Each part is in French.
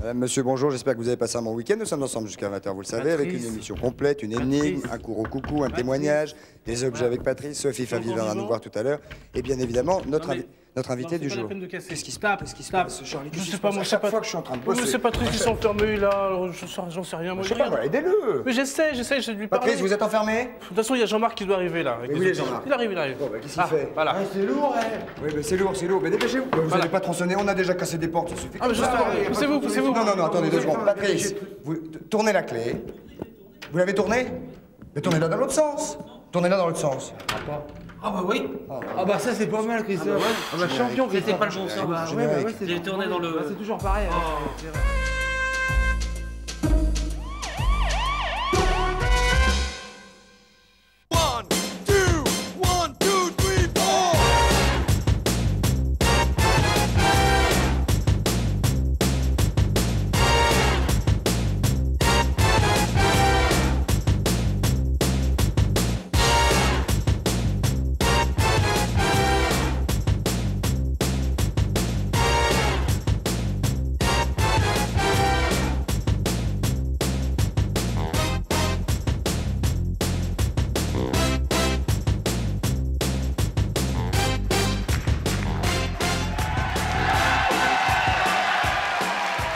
Madame, monsieur, bonjour, j'espère que vous avez passé un bon week-end. Nous sommes ensemble jusqu'à 20h, vous le savez, avec une émission complète, une énigme, un cours au coucou, un témoignage, des objets avec Patrice, Sophie Favier viendra nous voir tout à l'heure, et bien évidemment, notre invité du jour. Qu'est-ce qui se passe? Charlie? Je sais pas, moi, chaque fois que je suis en train de bosser. Mais c'est Patrice, ils sont enfermés là, j'en sais rien. Moi, Je sais pas, voilà, aidez-le. Mais j'essaie de lui parler. Patrice, vous êtes enfermé? De toute façon, il y a Jean-Marc qui doit arriver là. Mais où est Jean-Marc? Il arrive. Bon, bah, qu'est-ce qu'il fait? Voilà. C'est lourd, hein. Oui, mais c'est lourd. Mais dépêchez-vous. Vous n'allez pas tronçonner, on a déjà cassé des portes, ça suffit. Ah, mais justement, poussez-vous. Non, attendez 2 secondes. Patrice, vous tournez la clé. Vous l'avez tournée? Mais tournez-la dans l'autre sens. Tournez-la dans l'autre sens. Ah bah oui. Ah bah ça c'est pas mal Christophe. Ah bah champion Christophe. C'était pas le bon sens. Bah ouais, J'ai tourné dans le... c'est toujours pareil.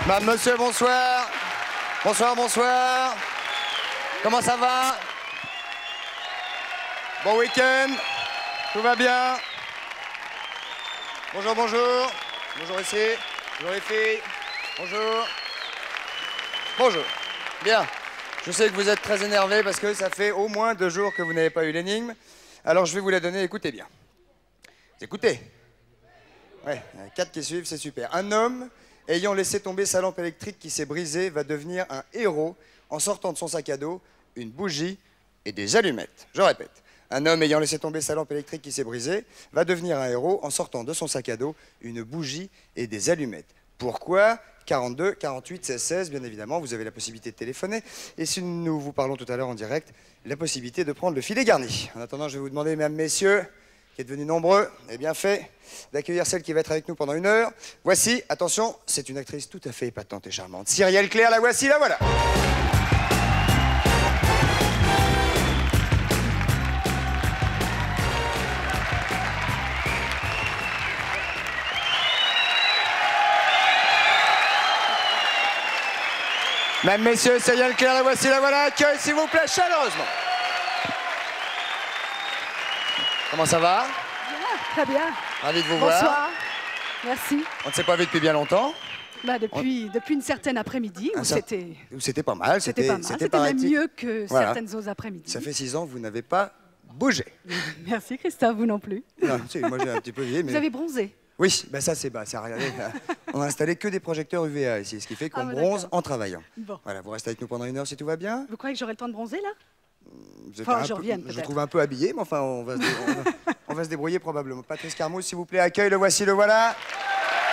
Madame, monsieur, bonsoir. Bonsoir. Comment ça va? Bon week-end? Tout va bien? Bonjour. Bonjour ici. Bonjour les filles. Bonjour. Bien. Je sais que vous êtes très énervés parce que ça fait au moins 2 jours que vous n'avez pas eu l'énigme. Alors je vais vous la donner, écoutez bien. Écoutez. Ouais, il y en a 4 qui suivent, c'est super. Un homme ayant laissé tomber sa lampe électrique qui s'est brisée va devenir un héros en sortant de son sac à dos une bougie et des allumettes. Je répète, un homme ayant laissé tomber sa lampe électrique qui s'est brisée va devenir un héros en sortant de son sac à dos une bougie et des allumettes. Pourquoi? 42 48 16 16, bien évidemment, vous avez la possibilité de téléphoner. Et si nous vous parlons tout à l'heure en direct, la possibilité de prendre le filet garni. En attendant, je vais vous demander, mesdames, messieurs, qui êtes venus nombreux et bien fait, d'accueillir celle qui va être avec nous pendant 1 heure. Voici, attention, c'est une actrice tout à fait épatante et charmante. Cyrielle Claire, la voici, la voilà. Mesdames, messieurs, Cyrielle Claire, la voici, la voilà. Accueil, s'il vous plaît, chaleureusement. Comment ça va? Bien, très bien. Ravi de vous voir. Bonsoir. Merci. On ne s'est pas vu depuis bien longtemps. Bah, depuis une certaine après-midi où c'était... C'était pas mal. C'était pas mal. C'était même mieux que certaines autres après-midi. Ça fait 6 ans que vous n'avez pas bougé. Merci Christophe, vous non plus. Non, tu sais, moi j'ai un petit peu vieilli, mais... Vous avez bronzé. Oui, ben ça c'est regardez, on a installé que des projecteurs UVA ici, ce qui fait qu'on bronze en travaillant. Bon. Voilà, vous restez avec nous pendant 1 heure si tout va bien. Vous croyez que j'aurai le temps de bronzer là? Enfin, je reviens peut-être. Je trouve un peu habillé, mais enfin on va se débrouiller probablement. Patrice Carmouze, s'il vous plaît, accueil, le voici, le voilà.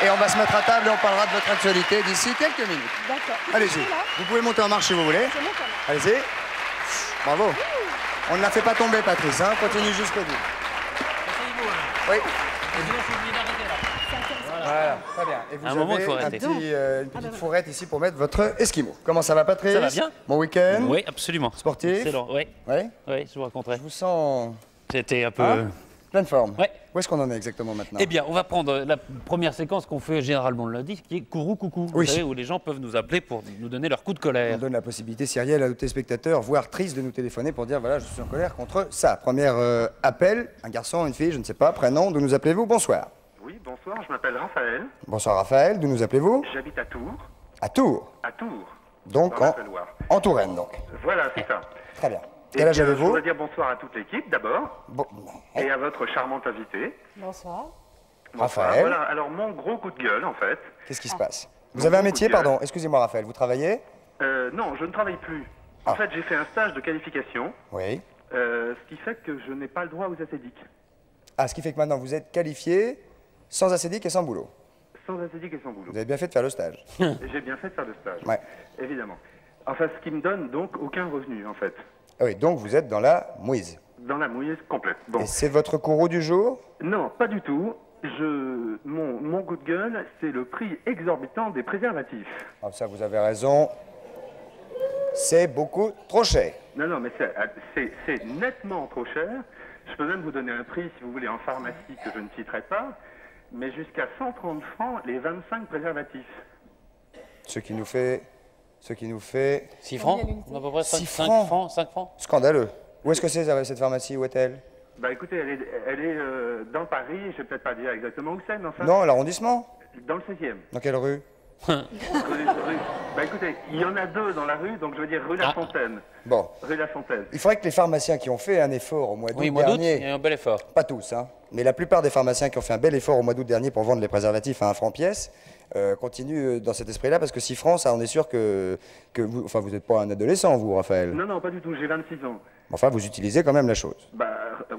Et on va se mettre à table et on parlera de votre actualité d'ici quelques minutes. D'accord. Allez-y, vous pouvez monter en marche si vous voulez. Allez-y. Bravo. On ne la fait pas tomber, Patrice, hein. Continue jusqu'au bout. Oui. Voilà, très bien. Et vous avez une petite fourrette ici pour mettre votre esquimau. Comment ça va, Patrice? Ça va bien. Bon week-end? Oui, absolument. Sportif? Excellent, oui. Oui? Oui, je vous raconterai. Je vous sens... C'était un peu... pleine forme. Ouais. Où est-ce qu'on en est exactement maintenant? Eh bien, on va prendre la première séquence qu'on fait généralement le lundi, qui est Kourou Coucou. Oui. Vous savez, où les gens peuvent nous appeler pour nous donner leur coup de colère. On donne la possibilité, Cyrielle, à nos téléspectateurs, voire tristes, de nous téléphoner pour dire, voilà, je suis en colère contre ça. Premier appel, un garçon, une fille, je ne sais pas, prénom, d'où nous appelez-vous? Bonsoir. Oui, bonsoir, je m'appelle Raphaël. Bonsoir Raphaël, d'où nous appelez-vous? J'habite à Tours. À Tours. À Tours. Donc dans l'Eure. en Touraine, donc. Voilà, c'est ça. Très bien. Et Quel âge je avez-vous? voudrais dire bonsoir à toute l'équipe d'abord, Bon, et à votre charmante invitée. Bonsoir. Bonsoir. Raphaël. Voilà, alors mon gros coup de gueule en fait. Qu'est-ce qui se passe? Vous avez un métier, pardon, excusez-moi Raphaël, vous travaillez? Non, je ne travaille plus. En fait, j'ai fait un stage de qualification, Oui. ce qui fait que je n'ai pas le droit aux acédiques. Ah, ce qui fait que maintenant vous êtes qualifié sans acédique et sans boulot. Sans acédique et sans boulot. Vous avez bien fait de faire le stage. J'ai bien fait de faire le stage. Ouais. Évidemment. Enfin, ce qui me donne donc aucun revenu en fait. Ah oui, donc vous êtes dans la mouise. Dans la mouise complète. Bon. Et c'est votre courroux du jour? Non, pas du tout. Mon coup de gueule, c'est le prix exorbitant des préservatifs. Ah, ça, vous avez raison. C'est beaucoup trop cher. Non, non, mais c'est nettement trop cher. Je peux même vous donner un prix, si vous voulez, en pharmacie que je ne citerai pas, mais jusqu'à 130 francs les 25 préservatifs. Ce qui nous fait 6 francs? À peu près 6 5 francs. francs, 5 francs. Scandaleux. Où est-ce que c'est cette pharmacie? Où est-elle? Bah écoutez, elle est dans Paris, je vais peut-être pas dire exactement où c'est, mais enfin... Non, l'arrondissement? Dans le 16e. Dans quelle rue? Bah écoutez, il y en a 2 dans la rue, donc je veux dire rue La Fontaine. Bon. Rue La Fontaine. Il faudrait que les pharmaciens qui ont fait un effort au mois d'août Oui, mois d'août, dernier... il y a un bel effort. Pas tous, hein, mais la plupart des pharmaciens qui ont fait un bel effort au mois d'août dernier pour vendre les préservatifs à 1 franc pièce continuent dans cet esprit-là, parce que 6 francs, ça, on est sûr que vous... Enfin, vous n'êtes pas un adolescent, vous, Raphaël. Non, non, pas du tout, j'ai 26 ans. Enfin, vous utilisez quand même la chose. Bah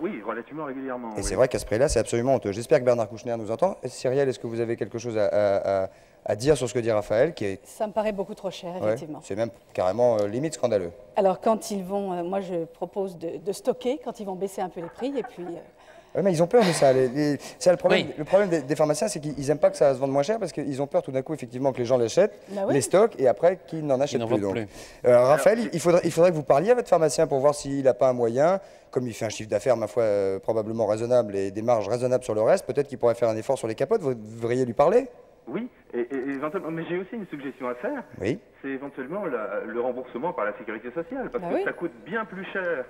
oui, relativement régulièrement. Et oui. c'est vrai qu'à ce prix-là, c'est absolument honteux. J'espère que Bernard Kouchner nous entend. Et Cyrielle, est-ce que vous avez quelque chose à dire sur ce que dit Raphaël, qui est... Ça me paraît beaucoup trop cher, Ouais, effectivement. c'est même carrément limite scandaleux. Alors, quand ils vont, moi je propose de stocker, quand ils vont baisser un peu les prix, et puis... Oui, mais ils ont peur de ça. C'est le problème, Oui. le problème des pharmaciens, c'est qu'ils n'aiment pas que ça se vende moins cher parce qu'ils ont peur tout d'un coup, effectivement, que les gens l'achètent, Bah oui. les stockent et après qu'ils n'en achètent n'en plus. vendent Donc. plus. Raphaël, il faudrait que vous parliez à votre pharmacien pour voir s'il n'a pas un moyen, comme il fait un chiffre d'affaires, ma foi, probablement raisonnable et des marges raisonnables sur le reste, peut-être qu'il pourrait faire un effort sur les capotes. Vous devriez lui parler? Oui, et éventuellement, mais j'ai aussi une suggestion à faire. Oui. C'est éventuellement le remboursement par la sécurité sociale, parce Bah que oui. ça coûte bien plus cher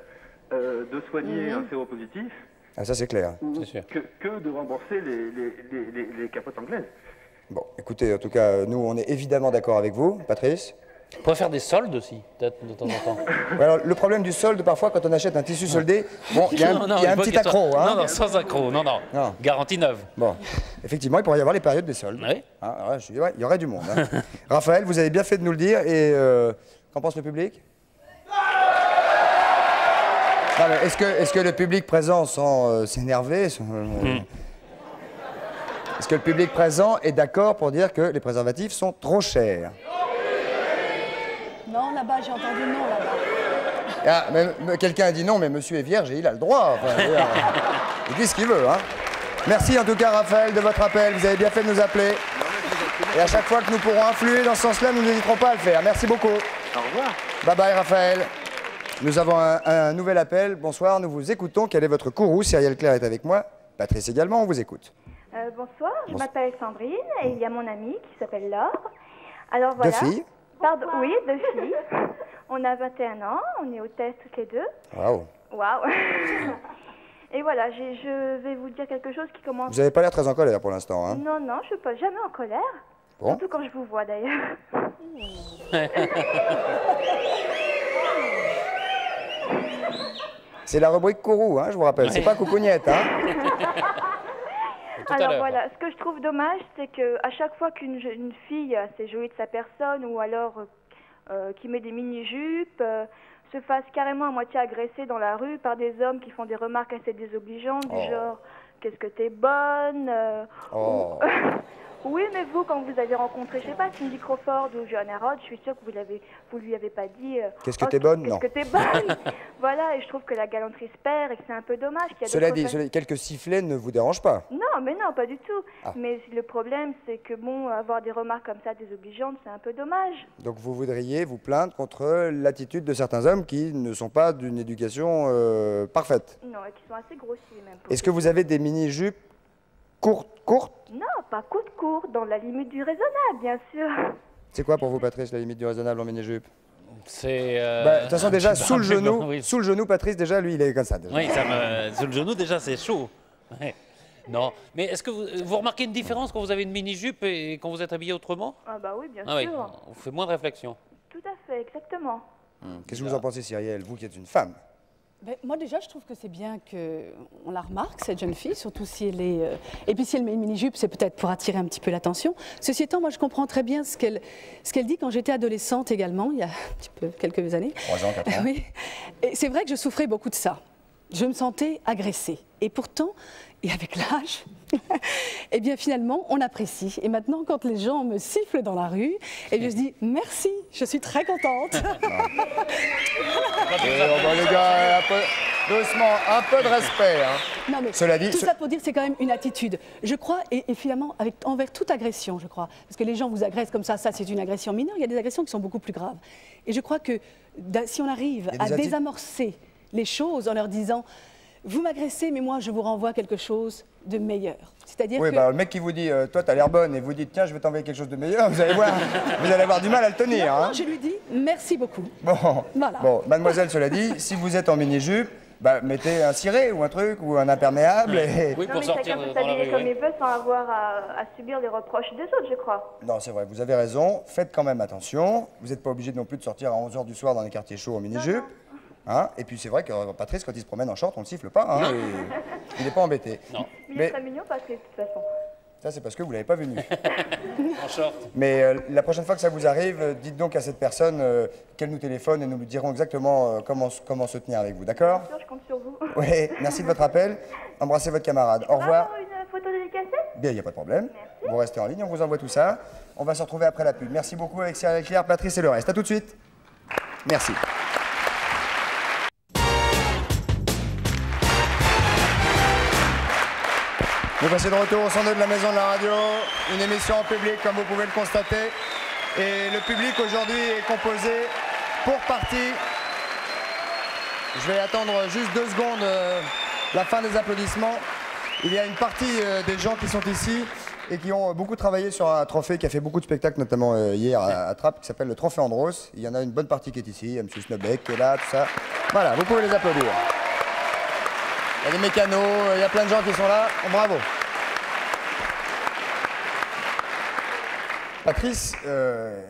de soigner un séropositif Ah, ça, c'est clair. C'est sûr. que de rembourser les capotes anglaises. Bon, écoutez, en tout cas, nous, on est évidemment d'accord avec vous, Patrice. On pourrait faire des soldes aussi, peut-être, de temps en temps. Ouais, alors, le problème du solde, parfois, quand on achète un tissu soldé, bon, il y a un faut petit qu'il soit- accro. Hein. Non, non, sans accro, non. Non. Garantie neuve. Bon, effectivement, il pourrait y avoir les périodes des soldes. Oui. Ah, ouais, je dis, ouais, il y aurait du monde. Hein. Raphaël, vous avez bien fait de nous le dire. Et qu'en pense le public? Non, mais est-ce que le public présent, sans s'énerver, est-ce que le public présent est d'accord pour dire que les préservatifs sont trop chers? Non, là-bas, j'ai entendu non, là-bas. Ah, mais quelqu'un a dit non, mais monsieur est vierge et il a le droit. Enfin, je veux dire, il dit ce qu'il veut. Hein. Merci en tout cas, Raphaël, de votre appel. Vous avez bien fait de nous appeler. Et à chaque fois que nous pourrons influer dans ce sens-là, nous n'hésiterons pas à le faire. Merci beaucoup. Au revoir. Bye bye, Raphaël. Nous avons un nouvel appel. Bonsoir, nous vous écoutons. Quel est votre courroux? Cyrielle Claire est avec moi. Patrice également, on vous écoute. Bonsoir, je m'appelle Sandrine et il y a mon amie qui s'appelle Laure. Alors voilà. Deux filles? Pardon, oui, 2 filles. On a 21 ans, on est hôtesses toutes les 2. Waouh. Waouh. Et voilà, je vais vous dire quelque chose qui commence... Vous n'avez pas l'air très en colère pour l'instant. Hein. Non, non, je ne suis pas jamais en colère. Bon. Surtout quand je vous vois d'ailleurs. C'est la rubrique courroux, hein, je vous rappelle. C'est pas coucougnette. Hein. Tout à Alors l'heure. voilà, ce que je trouve dommage, c'est qu'à chaque fois qu'une fille s'est jouée de sa personne ou alors qui met des mini-jupes, se fasse carrément à moitié agresser dans la rue par des hommes qui font des remarques assez désobligeantes du genre « qu'est-ce que t'es bonne Oh. Oui, mais vous, quand vous avez rencontré, je sais pas, Cindy Crawford ou Joanna Roth, je suis sûre que vous lui avez pas dit Qu'est-ce que t'es bonne? Non. Qu'est-ce que t'es bonne Voilà, et je trouve que la galanterie se perd et que c'est un peu dommage. Qu'il y a Cela d'autres dit, quelques sifflets ne vous dérangent pas? Non, mais non, pas du tout. Ah. Mais le problème, c'est que bon, avoir des remarques comme ça désobligeantes, c'est un peu dommage. Donc vous voudriez vous plaindre contre l'attitude de certains hommes qui ne sont pas d'une éducation parfaite. Non, et qui sont assez grossiers même. Est-ce que vous avez des mini-jupes courtes? Non, pas court, dans la limite du raisonnable, bien sûr. C'est quoi pour vous, Patrice, la limite du raisonnable en mini-jupe? C'est. Bah, de toute façon, déjà, un petit sous le peu genou, bon, oui. sous le genou, Patrice, déjà, lui, il est comme ça. Déjà. Oui, sous le genou, déjà, c'est chaud. Ouais. Non, mais est-ce que vous remarquez une différence quand vous avez une mini-jupe et quand vous êtes habillé autrement? Ah bah oui, bien Ah oui, sûr. on fait moins de réflexion. Tout à fait, exactement. Qu'est-ce que vous en pensez, Cyrielle, vous qui êtes une femme? Ben, moi déjà, je trouve que c'est bien qu'on la remarque, cette jeune fille, surtout si elle est... Et puis si elle met une mini-jupe, c'est peut-être pour attirer un petit peu l'attention. Ceci étant, moi je comprends très bien ce qu'elle dit quand j'étais adolescente également, il y a un petit peu quelques années. 3 ans, 4 ans. Oui. Et c'est vrai que je souffrais beaucoup de ça. Je me sentais agressée. Et pourtant, et avec l'âge, eh bien finalement, on apprécie. Et maintenant, quand les gens me sifflent dans la rue, eh bien, je dis merci, je suis très contente. Bon, les gars, doucement, un peu de respect. Hein. Non, mais Cela dit, tout ça pour dire c'est quand même une attitude. Je crois, et finalement, envers toute agression, je crois, parce que les gens vous agressent comme ça c'est une agression mineure, il y a des agressions qui sont beaucoup plus graves. Et je crois que si on arrive à désamorcer les choses en leur disant « vous m'agressez, mais moi je vous renvoie quelque chose de meilleur ». C'est-à-dire oui, que... bah, le mec qui vous dit toi t'as l'air bonne et vous dites tiens je vais t'envoyer quelque chose de meilleur, vous allez voir, vous allez avoir du mal à le tenir. Non, hein. je lui dis merci beaucoup. Bon, voilà. Bon, mademoiselle, cela dit, si vous êtes en mini-jupe, bah, mettez un ciré ou un truc ou un imperméable. Et... Oui, pour non, mais sortir chacun peut dans la s'habiller rue. comme il veut sans avoir à subir les reproches des autres, je crois. Non, c'est vrai, vous avez raison, faites quand même attention. Vous n'êtes pas obligé non plus de sortir à 11h du soir dans les quartiers chauds en mini-jupe. Hein, et puis c'est vrai que Patrice, quand il se promène en short, on le siffle pas. Hein, il n'est pas embêté. Non. Mais il serait mignon, Patrice, de toute façon. Ça, c'est parce que vous ne l'avez pas vu nu. En short. Mais la prochaine fois que ça vous arrive, dites donc à cette personne qu'elle nous téléphone et nous lui dirons exactement comment se tenir avec vous, d'accord? Bien sûr, je compte sur vous. Oui, merci de votre appel. Embrassez votre camarade. Au revoir. Une photo dédicacée? Bien, il n'y a pas de problème. Merci. Vous restez en ligne, on vous envoie tout ça. On va se retrouver après la pub. Merci beaucoup avec Cyril Claire, Patrice et le reste. À tout de suite. Merci. Nous voici de retour au 102 de la Maison de la Radio, une émission en public comme vous pouvez le constater. Et le public aujourd'hui est composé pour partie. Je vais attendre juste 2 secondes la fin des applaudissements. Il y a une partie des gens qui sont ici et qui ont beaucoup travaillé sur un trophée qui a fait beaucoup de spectacles, notamment hier à Trappes, qui s'appelle le Trophée Andros. Il y en a une bonne partie qui est ici, il y a M. Snobek qui est là, tout ça. Voilà, vous pouvez les applaudir. Il y a des mécanos, il y a plein de gens qui sont là. Bravo. Patrice,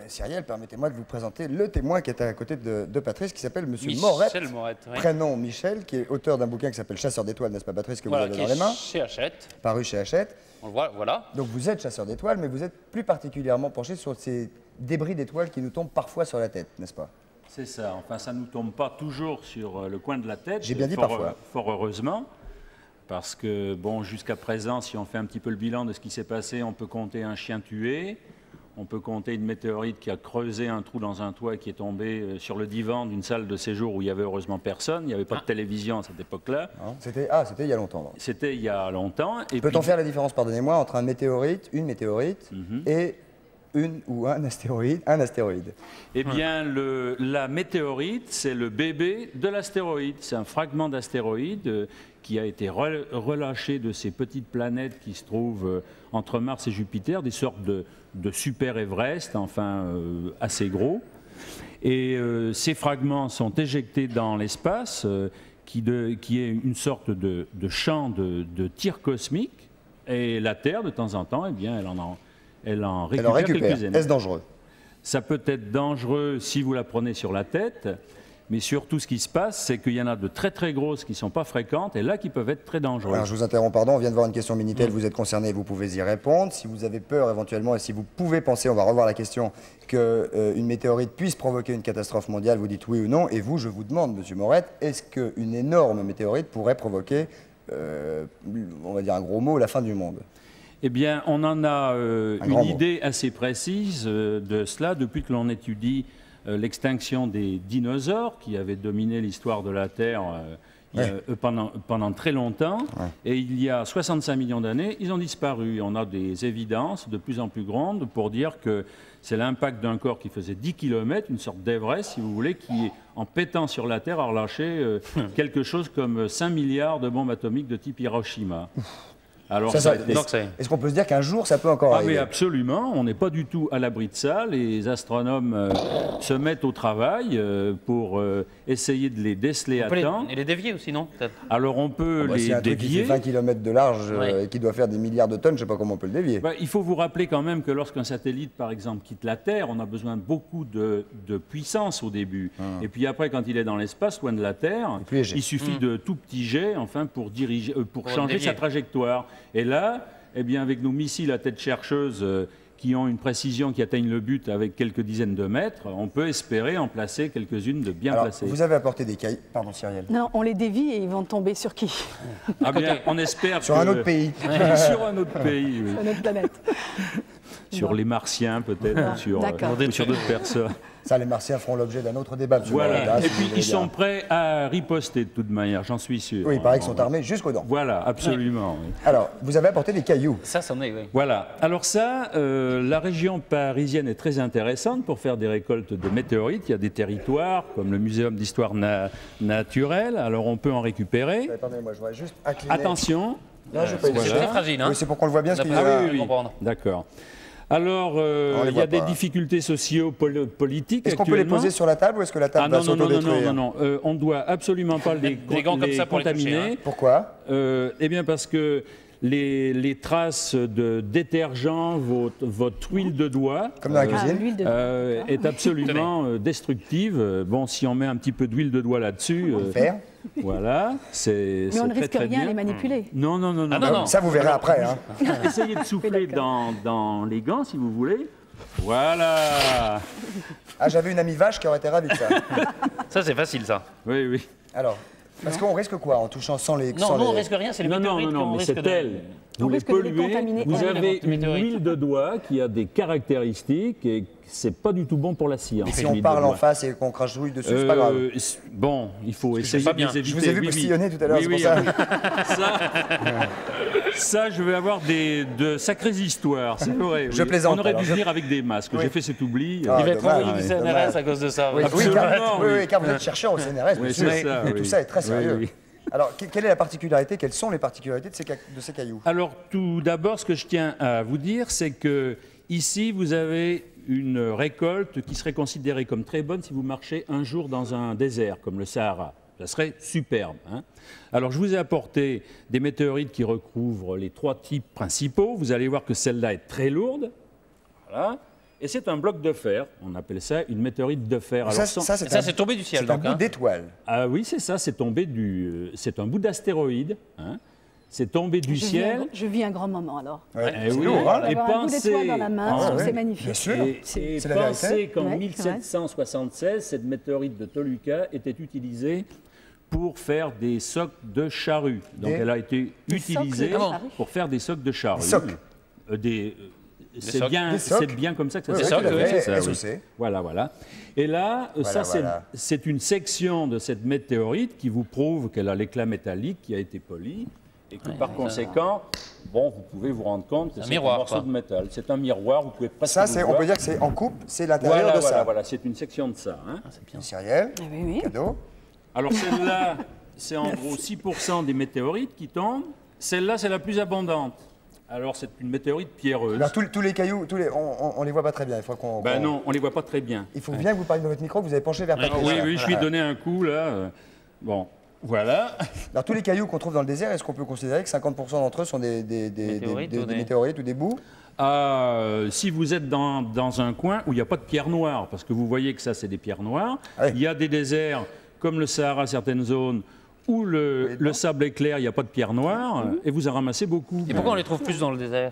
Cyril, permettez-moi de vous présenter le témoin qui est à côté de Patrice, qui s'appelle M. Morette. Michel Morette, oui. Prénom Michel, qui est auteur d'un bouquin qui s'appelle Chasseur d'étoiles, n'est-ce pas Patrice, que Voilà, vous qui avez dans les mains, est chez Hachette. paru chez Hachette. On le voit, voilà. Donc vous êtes chasseur d'étoiles, mais vous êtes plus particulièrement penché sur ces débris d'étoiles qui nous tombent parfois sur la tête, n'est-ce pas? C'est ça, enfin ça ne nous tombe pas toujours sur le coin de la tête. J'ai bien dit parfois. Fort heureusement, parce que bon, jusqu'à présent, si on fait un petit peu le bilan de ce qui s'est passé, on peut compter un chien tué, on peut compter une météorite qui a creusé un trou dans un toit et qui est tombée sur le divan d'une salle de séjour où il y avait heureusement personne, il n'y avait pas de télévision à cette époque-là. C'était il y a longtemps. C'était il y a longtemps. Peut-on faire la différence, pardonnez-moi, entre une météorite et un astéroïde? Eh bien, la météorite, c'est le bébé de l'astéroïde. C'est un fragment d'astéroïde qui a été relâché de ces petites planètes qui se trouvent entre Mars et Jupiter, des sortes de super Everest, enfin assez gros. Et ces fragments sont éjectés dans l'espace, qui est une sorte de champ de tir cosmique. Et la Terre, de temps en temps, eh bien, elle en récupère quelques-unes. Est-ce dangereux? Ça peut être dangereux si vous la prenez sur la tête, mais surtout ce qui se passe, c'est qu'il y en a de très très grosses qui ne sont pas fréquentes et là qui peuvent être très dangereuses. Alors je vous interromps, pardon, on vient de voir une question Minitel, vous êtes concerné, vous pouvez y répondre. Si vous avez peur éventuellement et si vous pouvez penser, on va revoir la question, qu'une météorite puisse provoquer une catastrophe mondiale, vous dites oui ou non. Et vous, je vous demande, Monsieur Morette, est-ce qu'une énorme météorite pourrait provoquer, on va dire un gros mot, la fin du monde? Eh bien, on en a une idée assez précise de cela depuis que l'on étudie l'extinction des dinosaures qui avaient dominé l'histoire de la Terre pendant très longtemps. Ouais. Et il y a 65 millions d'années, ils ont disparu. On a des évidences de plus en plus grandes pour dire que c'est l'impact d'un corps qui faisait 10 km, une sorte d'Everest, si vous voulez, qui, en pétant sur la Terre, a relâché quelque chose comme 5 milliards de bombes atomiques de type Hiroshima. Alors, est-ce qu'on peut se dire qu'un jour, ça peut encore arriver? Oui, absolument. On n'est pas du tout à l'abri de ça. Les astronomes se mettent au travail pour essayer de les déceler à temps. Et les dévier aussi, non? Alors, on peut les si un truc dévier. Qui fait 20 km de large et qui doit faire des milliards de tonnes, je ne sais pas comment on peut le dévier. Il faut vous rappeler quand même que lorsqu'un satellite, par exemple, quitte la Terre, on a besoin de beaucoup de puissance au début. Et puis après, quand il est dans l'espace, loin de la Terre, il suffit de tout petits jets, enfin, pour changer sa trajectoire. Et là, eh bien, avec nos missiles à tête chercheuse qui ont une précision qui atteignent le but avec quelques dizaines de mètres, on peut espérer en placer quelques-unes de bien placées. Vous avez apporté des cailles. Pardon, Cyril. Non, on les dévie et ils vont tomber sur qui? Ah bien, on espère sur un autre pays. Sur un autre pays, oui. Sur notre planète. Sur les Martiens, peut-être, sur d'autres personnes. Ça, les Martiens feront l'objet d'un autre débat. Voilà. Et puis, ils sont prêts à riposter de toute manière, j'en suis sûr. Oui, il paraît qu'ils sont armés jusqu'aux dents. Voilà, absolument. Oui. Alors, vous avez apporté des cailloux. Ça, c'en est, oui. Voilà. Alors ça, la région parisienne est très intéressante pour faire des récoltes de météorites. Il y a des territoires, comme le Muséum d'histoire naturelle. Alors, on peut en récupérer. Attendez, moi, je vois juste incliner. Attention. Là, je peux C'est très fragile, hein. Oui, c'est pour qu'on le voit bien. Oui. D'accord. Alors, il y a des difficultés socio-politiques. Est-ce qu'on peut les poser sur la table ou est-ce que la table va s'autodétruire? Non. On ne doit absolument pas les contaminer. Hein. Pourquoi? Eh bien, parce que les traces de détergent, votre huile de doigt, comme dans la cuisine, est absolument destructive. Bon, si on met un petit peu d'huile de doigt là-dessus, voilà, c'est mais on ne risque très rien à bien. les manipuler. Non. Ça, vous verrez après. Hein. Essayez de souffler dans les gants, si vous voulez. Voilà. Ah, j'avais une amie vache qui aurait été ravie de ça. Ça, c'est facile, ça. Oui. Alors, parce qu'on risque quoi en touchant sans les... Non, on risque rien, c'est le météorite Non, mais c'est elle. Vous les polluez, vous avez une huile de doigt qui a des caractéristiques et c'est pas du tout bon pour la science. Et si on parle en face et qu'on crache dessus, c'est pas grave. Bon, il faut essayer de les éviter. Je vous ai vu postillonner tout à l'heure, c'est pour ça. Ça, je vais avoir de sacrées histoires, c'est vrai. Je plaisante. On aurait dû venir avec des masques. J'ai fait cet oubli. Il va être envoyé du CNRS à cause de ça. Oui, car vous êtes chercheur au CNRS, bien sûr. Et tout ça est très sérieux. Alors, quelle est la particularité, quelles sont les particularités de ces cailloux? Alors, tout d'abord, ce que je tiens à vous dire, c'est que ici, vous avez une récolte qui serait considérée comme très bonne si vous marchez un jour dans un désert, comme le Sahara. Ça serait superbe. Hein. Alors, je vous ai apporté des météorites qui recouvrent les 3 types principaux. Vous allez voir que celle-là est très lourde. Voilà. Et c'est un bloc de fer, on appelle ça une météorite de fer. Alors, ça c'est tombé du ciel. C'est un bout d'étoile. Ah oui, c'est ça, c'est tombé c'est un bout d'astéroïde. Hein. C'est tombé du ciel. Je vis un grand moment alors. Ouais, oui, lourd, hein. Et pensez... un bout d'étoile dans la main, c'est magnifique. Bien sûr. Et pensez qu'en 1776, cette météorite de Toluca était utilisée pour faire des socs de charrue. Donc elle a été utilisée pour faire des socs de charrue. C'est bien comme ça que ça s'appelle. Voilà. Et là, c'est une section de cette météorite qui vous prouve qu'elle a l'éclat métallique qui a été poli et que par conséquent, vous pouvez vous rendre compte que c'est un morceau de métal. C'est un miroir, vous pouvez pas. Ça, on peut dire que c'est en coupe, c'est l'intérieur de ça. Voilà, c'est une section de ça. Hein. C'est bien. Cyril, cadeau. Alors celle-là, c'est en gros 6% des météorites qui tombent. Celle-là, c'est la plus abondante. Alors, c'est une météorite pierreuse. Alors, tous les cailloux, on les voit pas très bien. Il faut qu'on. Non, on les voit pas très bien. Il faut bien que vous parliez de votre micro. Vous avez penché vers Patrick. Oui, je lui ai donné un coup là. Bon, voilà. Alors, tous les cailloux qu'on trouve dans le désert, est-ce qu'on peut considérer que 50% d'entre eux sont des météorites ou des bouts? Si vous êtes dans un coin où il n'y a pas de pierres noires, parce que vous voyez que ça, c'est des pierres noires. Il y a des déserts comme le Sahara, certaines zones où le sable est clair, il n'y a pas de pierre noire, et vous en ramassez beaucoup. Et pourquoi on les trouve plus dans le désert?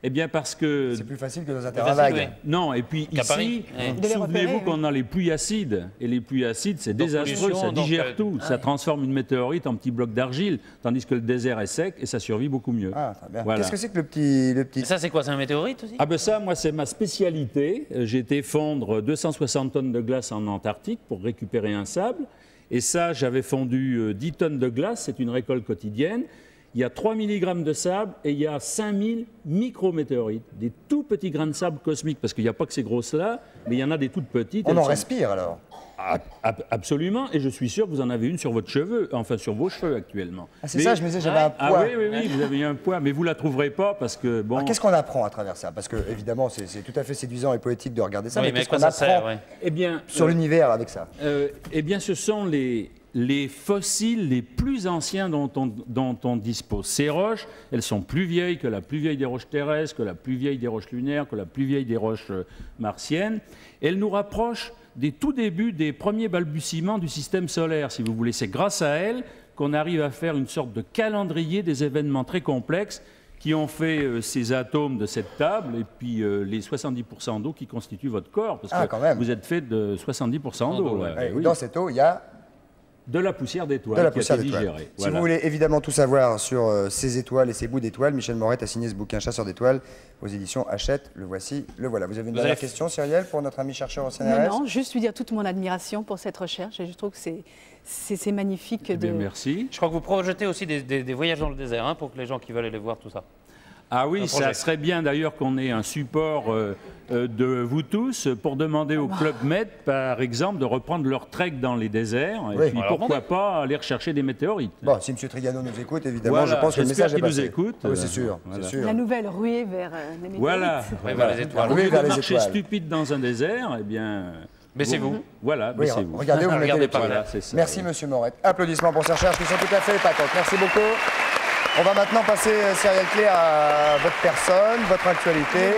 Eh bien parce que... C'est plus facile que dans un terrain vague. Non, et puis ici, souvenez-vous qu'on a les pluies acides. Et les pluies acides, c'est désastreux, ça digère tout. Ça transforme une météorite en petits blocs d'argile, tandis que le désert est sec et ça survit beaucoup mieux. Ah, très bien. Voilà. Qu'est-ce que c'est que le petit... Ça, c'est quoi? C'est un météorite aussi? Ah ben ça, moi, c'est ma spécialité. J'ai été fondre 260 tonnes de glace en Antarctique pour récupérer un sable. Et ça, j'avais fondu 10 tonnes de glace, c'est une récolte quotidienne. Il y a 3 mg de sable et il y a 5000 micrométéorites, des tout petits grains de sable cosmiques, parce qu'il n'y a pas que ces grosses-là, mais il y en a des toutes petites. On en respire alors? Absolument, et je suis sûr que vous en avez une sur votre cheveu, enfin sur vos cheveux actuellement. Ah, c'est ça, je me disais, j'avais un poids. Oui, vous avez un poids, mais vous ne la trouverez pas parce que... Bon... Qu'est-ce qu'on apprend à travers ça? Parce que, évidemment, c'est tout à fait séduisant et poétique de regarder ça, mais qu'est-ce qu'on apprend sur l'univers avec ça? Eh bien, ce sont les fossiles les plus anciens dont on dispose. Ces roches, elles sont plus vieilles que la plus vieille des roches terrestres, que la plus vieille des roches lunaires, que la plus vieille des roches martiennes. Elles nous rapprochent des tout débuts des premiers balbutiements du système solaire, si vous voulez. C'est grâce à elles qu'on arrive à faire une sorte de calendrier des événements très complexes qui ont fait ces atomes de cette table et puis les 70% d'eau qui constituent votre corps. Parce que quand même. vous êtes fait de 70% d'eau. Dans cette eau, il y a de la poussière d'étoiles De la qui a poussière été d'étoiles. digérée. Si vous voulez évidemment tout savoir sur ces étoiles et ces bouts d'étoiles, Michel Morette a signé ce bouquin Chasseur d'étoiles aux éditions Hachette. Le voici, le voilà. Vous avez une dernière question, Cyrielle, pour notre ami chercheur au CNRS? Non, juste lui dire toute mon admiration pour cette recherche. Et je trouve que c'est magnifique. Merci. Je crois que vous projetez aussi des voyages dans le désert hein, pour que les gens qui veulent aller voir tout ça. Ah oui, ça serait bien d'ailleurs qu'on ait un support de vous tous pour demander au Club Med, par exemple, de reprendre leur trek dans les déserts et puis pourquoi pas aller rechercher des météorites. Bon, si M. Trigano nous écoute, évidemment, je pense que le message est passé. Nous écoute. Oui, c'est sûr, c'est sûr. La nouvelle ruée vers les météorites. Voilà, vers les étoiles. Au lieu de marcher stupide dans un désert, eh bien... Baissez-vous. Voilà, baissez-vous. Regardez où vous mettez les pieds. Voilà, Merci, M. Morette. Applaudissements pour ces recherches qui sont tout à fait épatantes. Merci beaucoup. On va maintenant passer, Cyrielle Clay, à votre personne, votre actualité.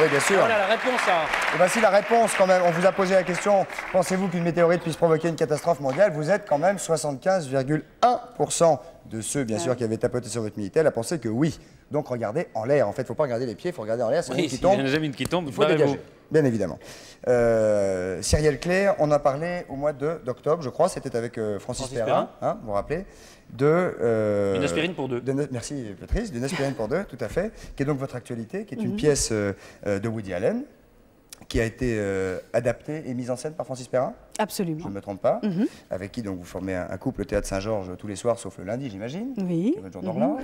Oui, bien sûr. Voilà la réponse à... Et voici la réponse quand même. On vous a posé la question, pensez-vous qu'une météorite puisse provoquer une catastrophe mondiale? Vous êtes quand même 75,1% de ceux, bien sûr, qui avaient tapoté sur votre Minitel à penser que oui. Donc regardez en l'air. En fait, il ne faut pas regarder les pieds, il faut regarder en l'air. C'est qui tombe. Il y a une qui tombe, il faut dégager. Bien évidemment. Cyrielle Clay, on a parlé au mois d'octobre, je crois, c'était avec Francis Perrin, hein, vous vous rappelez, une aspirine pour deux. Merci Patrice, d'une aspirine pour deux, tout à fait, qui est donc votre actualité, qui est une pièce de Woody Allen, qui a été adaptée et mise en scène par Francis Perrin. Absolument. Je ne me trompe pas. Avec qui donc vous formez un couple au Théâtre Saint-Georges tous les soirs, sauf le lundi, j'imagine. Oui.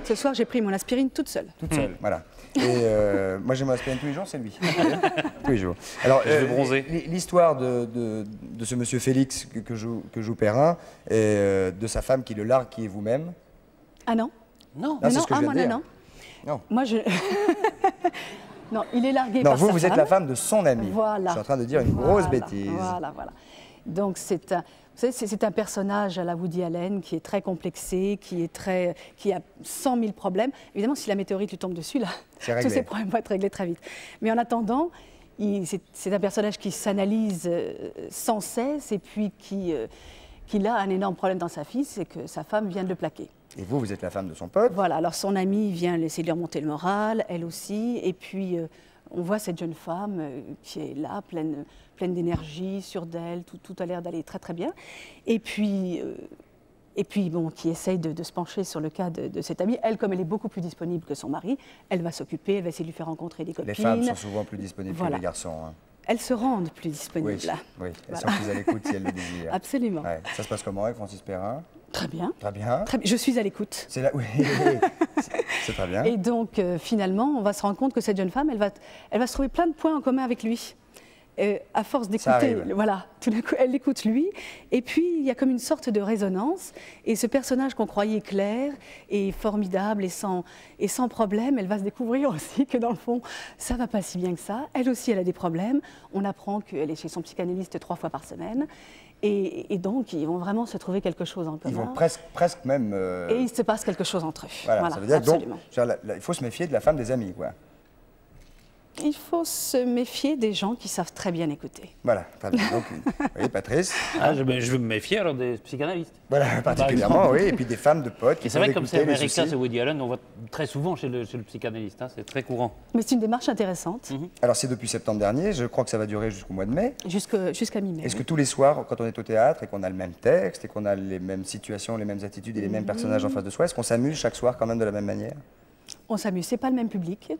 Ce soir, j'ai pris mon aspirine toute seule. Toute seule, voilà. Et moi, j'ai mon aspirine tous les jours, c'est lui. Tous les jours. Alors, je vais bronzer. L'histoire de ce monsieur Félix que joue Perrin et de sa femme qui le largue, qui est vous-même. Ah non? Non. C'est ce que je viens de dire. Non. Moi, je... Non, il est largué par sa femme. Non, vous êtes la femme de son ami. Voilà. Je suis en train de dire une grosse bêtise. Voilà. Donc, c'est un personnage à la Woody Allen qui est très complexé, qui a 100 000 problèmes. Évidemment, si la météorite lui tombe dessus, là, tous ces problèmes vont être réglés très vite. Mais en attendant, c'est un personnage qui s'analyse sans cesse et puis qui a un énorme problème dans sa vie, c'est que sa femme vient de le plaquer. Et vous êtes la femme de son pote. Voilà, alors son amie vient essayer de lui remonter le moral, elle aussi, et puis on voit cette jeune femme qui est là, pleine d'énergie, sûre d'elle, tout a l'air d'aller très très bien, et puis bon, qui essaye de se pencher sur le cas de cette amie. Elle, comme elle est beaucoup plus disponible que son mari, elle va s'occuper, elle va essayer de lui faire rencontrer des copines. Les femmes sont souvent plus disponibles que les garçons. Hein. Elles se rendent plus disponibles. Oui, elles sont plus à l'écoute si elles le désirent. Absolument. Ouais. Ça se passe comment avec Francis Perrin? Très bien. Très bien. Je suis à l'écoute. C'est là, oui, c'est très bien. Et donc, finalement, on va se rendre compte que cette jeune femme, elle va se trouver plein de points en commun avec lui. À force d'écouter, voilà, tout d'un coup, elle l'écoute lui, et puis il y a comme une sorte de résonance, et ce personnage qu'on croyait clair et formidable et sans problème, elle va se découvrir aussi que dans le fond, ça va pas si bien que ça. Elle aussi, elle a des problèmes. On apprend qu'elle est chez son psychanalyste 3 fois par semaine, et donc ils vont vraiment se trouver quelque chose en commun. Ils vont presque même. Et il se passe quelque chose entre eux. Voilà, ça veut dire donc, il faut se méfier de la femme des amis, quoi. Il faut se méfier des gens qui savent très bien écouter. Voilà, très bien. Donc, oui, Patrice. Je veux me méfier alors des psychanalystes. Voilà, particulièrement, oui, et puis des femmes de potes. Et c'est vrai, comme c'est américain, c'est Woody Allen, on voit très souvent chez le psychanalyste, hein, c'est très courant. Mais c'est une démarche intéressante. Alors c'est depuis septembre dernier, je crois que ça va durer jusqu'au mois de mai. Jusqu'à mi-mai. Est-ce que tous les soirs, quand on est au théâtre et qu'on a le même texte et qu'on a les mêmes situations, les mêmes attitudes et les mêmes personnages en face de soi, est-ce qu'on s'amuse chaque soir quand même de la même manière? On s'amuse, c'est pas le même public.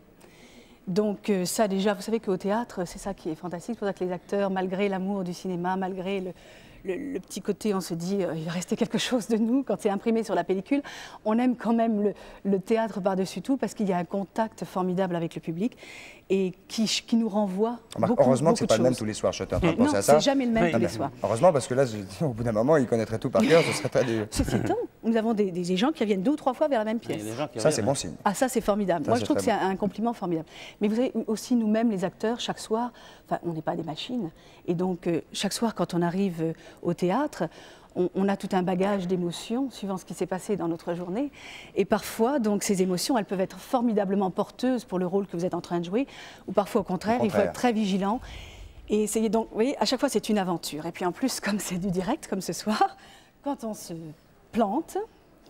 Donc ça déjà, vous savez qu'au théâtre, c'est ça qui est fantastique, c'est pour ça que les acteurs, malgré l'amour du cinéma, malgré le petit côté, on se dit, il va rester quelque chose de nous quand c'est imprimé sur la pellicule, on aime quand même le théâtre par-dessus tout parce qu'il y a un contact formidable avec le public et qui nous renvoie beaucoup, heureusement que ce c'est pas le même tous les soirs, je suis en train de penser à ça. Non, c'est jamais le même tous les soirs. Heureusement, parce que là, au bout d'un moment, ils connaîtraient tout par cœur, ce serait pas des... Ceci étant, nous avons des gens qui reviennent 2 ou 3 fois vers la même pièce. Ça, c'est bon signe. Ah, ça, c'est formidable. Moi, je trouve que c'est un compliment formidable. Mais vous savez, aussi, nous-mêmes, les acteurs, chaque soir, enfin, on n'est pas des machines. Et donc, chaque soir, quand on arrive au théâtre, on a tout un bagage d'émotions, suivant ce qui s'est passé dans notre journée. Et parfois, donc, ces émotions, elles peuvent être formidablement porteuses pour le rôle que vous êtes en train de jouer. Ou parfois, au contraire, il faut être très vigilant. Et essayer donc, vous voyez, à chaque fois, c'est une aventure. Et puis en plus, comme c'est du direct, comme ce soir, quand on se plante,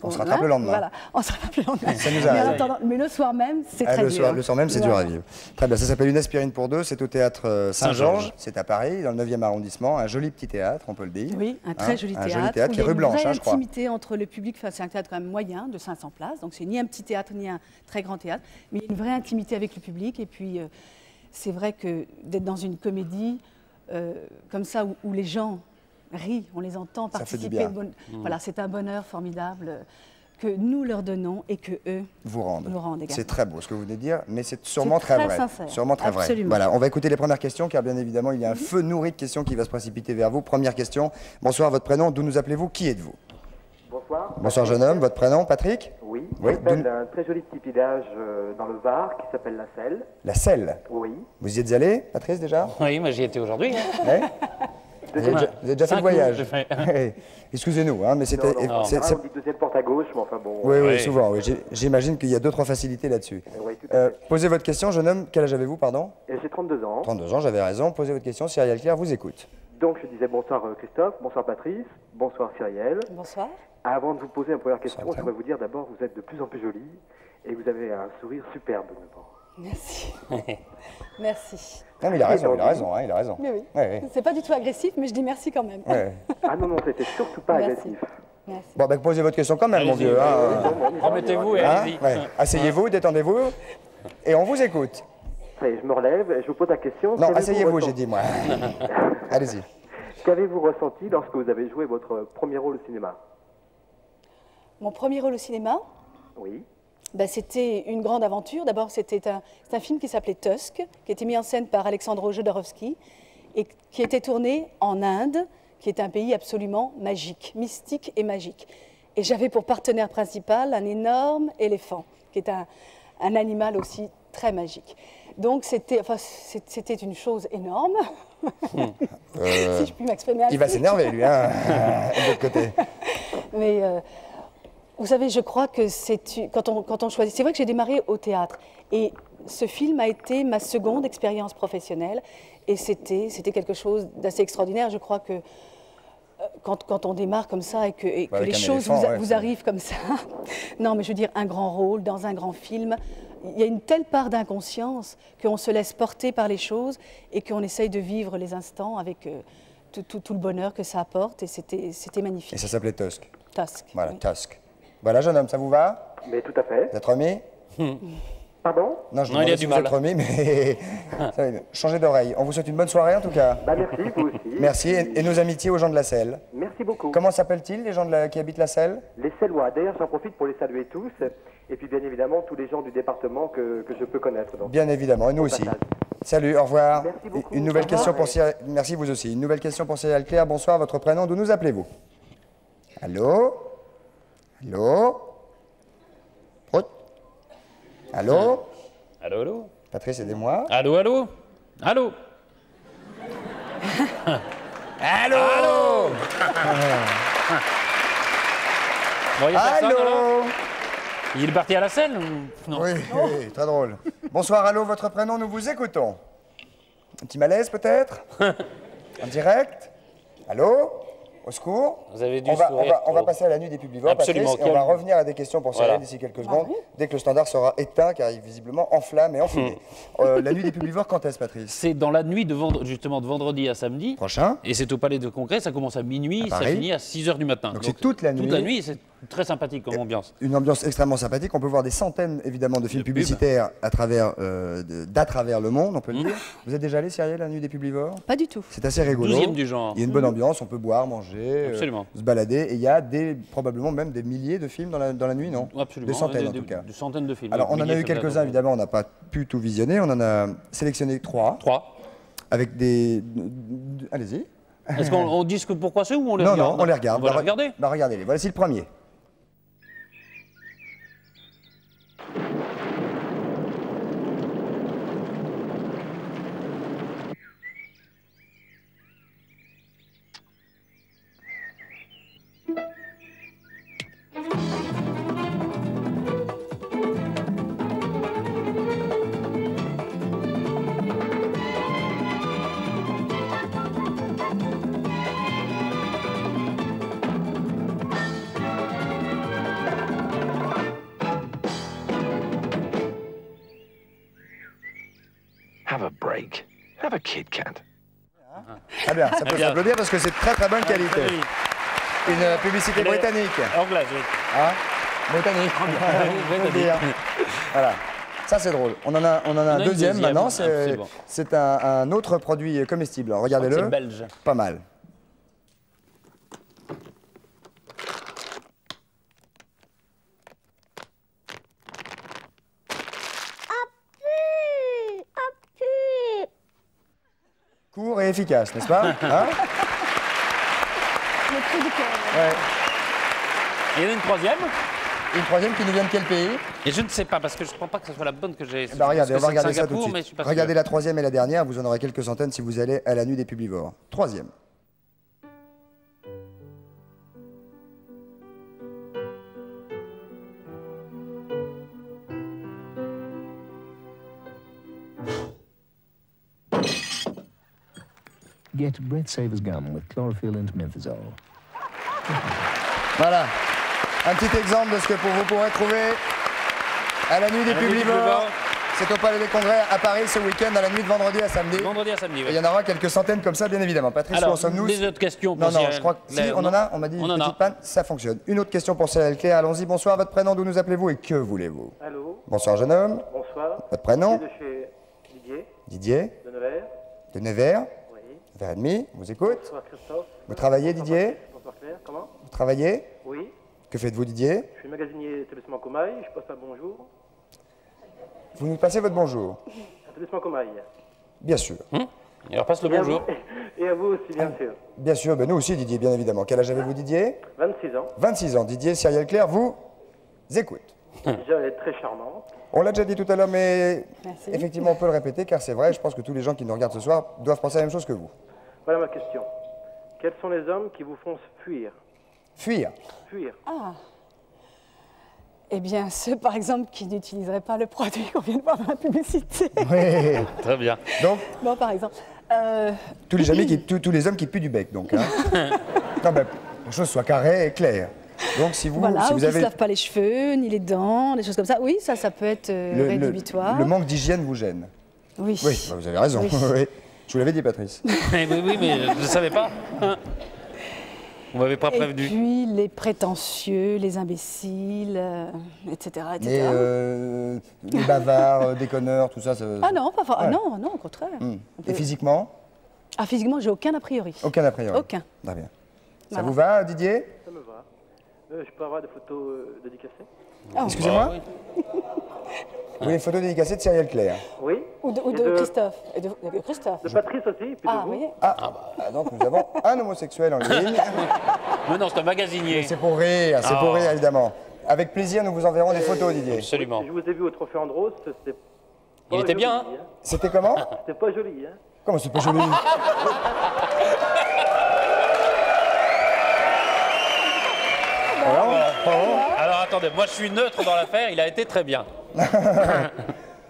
On se rattrape le lendemain. Voilà, on se rattrape le lendemain. Ça nous mais, arrive. en attendant, mais le soir même, c'est très le dur. le soir même, c'est dur à vivre. Très bien, ça s'appelle Une aspirine pour deux, c'est au théâtre Saint-Georges, c'est à Paris, dans le 9e arrondissement, un joli petit théâtre, on peut le dire. Oui, un très joli théâtre. Un joli théâtre qui est rue où il y a Blanche, une vraie je crois. intimité entre le public, enfin, c'est un théâtre quand même moyen, de 500 places, donc c'est ni un petit théâtre, ni un très grand théâtre, mais il y a une vraie intimité avec le public, et puis c'est vrai que d'être dans une comédie comme ça, où les gens rient, on les entend Ça fait du participer, bien. voilà, c'est un bonheur formidable que nous leur donnons et que eux Vous rendent. nous rendent également. C'est très beau ce que vous venez de dire, mais c'est sûrement C'est très très vrai. sincère. Sûrement très vrai. Absolument. Voilà, on va écouter les premières questions, car bien évidemment, il y a un feu nourri de questions qui va se précipiter vers vous. Première question. Bonsoir, votre prénom, d'où nous appelez-vous, qui êtes-vous? Bonsoir. Bonsoir, jeune homme, votre prénom, Patrick? Oui, Oui, je m'appelle un très joli petit village dans le Var qui s'appelle La Selle. La Selle. Oui. Vous y êtes allé, Patrice, déjà? Oui, moi j'y étais aujourd'hui. Ouais. Vous avez déjà fait le voyage? J'ai fait. Excusez-nous, hein, mais c'était... On c'est- dit deuxième porte à gauche, mais enfin bon. Oui, oui, Oui. souvent. Oui. J'imagine qu'il y a 2-3 facilités là-dessus. Oui, tout à fait. Posez votre question, jeune homme. Quel âge avez-vous, pardon? Et j'ai 32 ans. 32 ans, j'avais raison. Posez votre question, Cyrielle Claire vous écoute. Donc je disais bonsoir Christophe, bonsoir Patrice, bonsoir Cyrielle. Bonsoir. Avant de vous poser une première question, Bonsoir. je voudrais vous dire d'abord, vous êtes de plus en plus jolie et vous avez un sourire superbe. Merci. Merci. Non, mais il a raison, il a raison, hein, il a raison. Mais oui. Ouais, ouais. C'est pas du tout agressif, mais je dis merci quand même. Ouais. Ah non, non, c'était surtout pas Merci. agressif. Merci. Bon, ben, posez votre question quand même, mon Allez-y. vieux. Hein. Remettez-vous et Hein allez-y. Ouais. Asseyez-vous, détendez-vous, et on vous écoute. Ça y est, je me relève et je vous pose la question. Non, Qu'avez-vous asseyez-vous, ressenti- j'ai dit, moi. Allez-y. Qu'avez-vous ressenti lorsque vous avez joué votre premier rôle au cinéma? Mon premier rôle au cinéma, Oui. ben, c'était une grande aventure. D'abord, c'est un film qui s'appelait Tusk, qui a été mis en scène par Alexandre Jodorowsky et qui était tourné en Inde, qui est un pays absolument magique, mystique et magique. Et j'avais pour partenaire principal un énorme éléphant, qui est un animal aussi très magique. Donc c'était une chose énorme, si je puis m'exprimer ainsi. Il va s'énerver, lui, hein, de l'autre côté. Mais vous savez, je crois que quand on choisit... C'est vrai que j'ai démarré au théâtre et ce film a été ma seconde expérience professionnelle et c'était quelque chose d'assez extraordinaire. Je crois que quand on démarre comme ça et que les Avec un choses éléphant, ouais, vous c'est- arrivent comme ça, non mais je veux dire un grand rôle dans un grand film, il y a une telle part d'inconscience qu'on se laisse porter par les choses et qu'on essaye de vivre les instants avec tout le bonheur que ça apporte et c'était magnifique. Et ça s'appelait Tusk. Tusk. Voilà, oui. Tusk. Voilà, jeune homme, ça vous va? Mais tout à fait. Vous êtes remis? Pardon? Non, je Non, il demandais a si du vous mal. êtes remis, mais ça va, changez d'oreille. On vous souhaite une bonne soirée, en tout cas. Bah merci, vous aussi. Merci, et nos amitiés aux gens de la Selle. Merci beaucoup. Comment s'appellent-ils, les gens qui habitent la Selle? Les Cellois. D'ailleurs, j'en profite pour les saluer tous. Et puis, bien évidemment, tous les gens du département que je peux connaître. Donc. Bien évidemment, et nous aussi. Salut, au revoir. Merci beaucoup. Une nouvelle Au question revoir. pour Cyrielle. Merci, vous aussi. Une nouvelle question pour Cyrielle Claire. Bonsoir, votre prénom, d'où nous appelez-vous? Allô? Allô? Prout? Allô? Allô, allô? Patrice, aidez-moi. Allô, allô? Allô? Allô? Bon, il y a personne, alors Allô? Il est parti à la selle ou... Non. Oui, oui, très drôle. Bonsoir, allô, votre prénom, nous vous écoutons. Un petit malaise peut-être? En direct? Allô? Au secours? Vous avez dû On va sourire trop. passer à la nuit des publivores, Absolument, Patrice, et on va calme. revenir à des questions pour Cyrielle Voilà. d'ici quelques secondes, dès que le standard sera éteint, car il est visiblement en flammes et en fumée. La nuit des publivores, quand est-ce, Patrice? C'est dans la nuit de justement de vendredi à samedi. Prochain. Et c'est au Palais de Congrès, ça commence à minuit, ça Paris. finit à 6h du matin. Donc c'est toute la nuit. Toute la nuit, c'est très sympathique comme ambiance. Une ambiance extrêmement sympathique. On peut voir des centaines, évidemment, de films De pubs. publicitaires à travers le monde, on peut le dire. Vous êtes déjà allé, Cyrielle, la nuit des publivores? Pas du tout. C'est assez rigolo. 12e du genre. Il y a une bonne ambiance, on peut boire, manger, Absolument. se balader. Et il y a probablement même des milliers de films dans la nuit, non? Absolument. Des centaines, en tout cas. Des centaines de films. Alors, on en a Milliers, eu peut-être, quelques-uns, donc. évidemment, on n'a pas pu tout visionner. On en a sélectionné 3. 3. Avec des... Allez-y. Est-ce qu'on dit pourquoi c'est ou on les Non, regarde non, on les regarde. On va les regarder. Bah, regardez-les. Voici le premier. Have a break. Have a Kit Kat. Très bien, ça peut s'applaudir parce que c'est de très très bonne qualité. Une publicité britannique. Anglaise, oui. Hein? Britannique. Voilà. Ça c'est drôle. On en a un deuxième maintenant. C'est un autre produit comestible. Regardez-le. C'est belge. Pas mal. Court et efficace, n'est-ce pas? Hein? Le cri du cœur. Ouais. Il y en a une troisième. Une troisième qui nous vient de quel pays? Et je ne sais pas, parce que je ne crois pas que ce soit la bonne que j'ai. Bah regardez, on va regarder ça tout de Singapour, suite. Regardez la troisième et la dernière, vous en aurez quelques centaines si vous allez à la nuit des publivores. Troisième. Get Breath Savers Gum with chlorophyll and menthazole. Voilà. Un petit exemple de ce que vous pourrez trouver à la nuit des publivores. C'est au Palais des Congrès à Paris ce week-end, à la nuit de vendredi à samedi. Vendredi à samedi, oui. Et il y en aura quelques centaines comme ça, bien évidemment. Patrice, où en sommes-nous? Les autres questions Non, pour non, je crois que si, on en a. On m'a dit une petite panne, ça fonctionne. Une autre question pour Cyril Claire. Allons-y, bonsoir, votre prénom, d'où nous appelez-vous et que voulez-vous? Allô. Bonsoir, jeune homme. Bonsoir. Votre prénom? De chez Didier. Didier. De Nevers. De Nevers. Oui. 9h30, vous écoute. Bonsoir Christophe. Vous travaillez, Didier? Bonsoir Claire, comment? Vous travaillez? Oui. Que faites-vous, Didier? Je suis magasinier établissement Comaille, je passe un bonjour. Vous nous passez votre bonjour? Établissement Comaille. Bien sûr. Il repasse le bonjour. Et à vous aussi, bien sûr. Bien sûr, ben nous aussi, Didier, bien évidemment. Quel âge avez-vous, Didier? 26 ans. 26 ans. Didier, Cyril Claire, vous écoute. Déjà, elle est très charmante. On l'a déjà dit tout à l'heure, mais Merci. effectivement, on peut le répéter, car c'est vrai, je pense que tous les gens qui nous regardent ce soir doivent penser la même chose que vous. Voilà ma question. Quels sont les hommes qui vous font fuir? Fuir. Fuir. Ah. Eh bien, ceux, par exemple, qui n'utiliseraient pas le produit qu'on vient de voir dans la publicité. Oui. Très bien. Donc, Bon, par exemple. tous les hommes qui puent du bec, donc. Hein. Non, ben, les choses soient carrées et claires. Donc, si vous, Voilà, si ou vous qui ne avez... se lavent pas les cheveux, ni les dents, des choses comme ça. Oui, ça peut être rédhibitoire. Le manque d'hygiène vous gêne. Oui. Oui, bah, vous avez raison. Oui. Oui. Je vous l'avais dit, Patrice. Oui, mais je ne savais pas. Vous m'avez pas prévenu. Et puis les prétentieux, les imbéciles, etc. Mais les bavards, déconneurs, tout ça... Ah non, pas Ouais. non, non, au contraire. Et physiquement? Ah, physiquement, j'ai aucun a priori. Aucun a priori. Aucun. Très bien. Ça Voilà. vous va, Didier? Ça me va. Je peux avoir des photos dédicacées? Excusez-moi? oui. Vous voulez une photo dédicacée de Cyril Claire? Oui. Ou de Christophe. Et de Christophe. De Patrice aussi, puis Ah, de vous vous. voyez. Donc nous avons un homosexuel en ligne. Mais non, c'est un magasinier. C'est pour rire, évidemment. Avec plaisir, nous vous enverrons des photos, Didier. Absolument. Je vous ai vu au Trophée Andros, c'était pas Il était joli, bien, hein? C'était comment? C'était pas joli, hein? Comment c'est pas joli? Alors attendez, moi je suis neutre dans l'affaire, il a été très bien.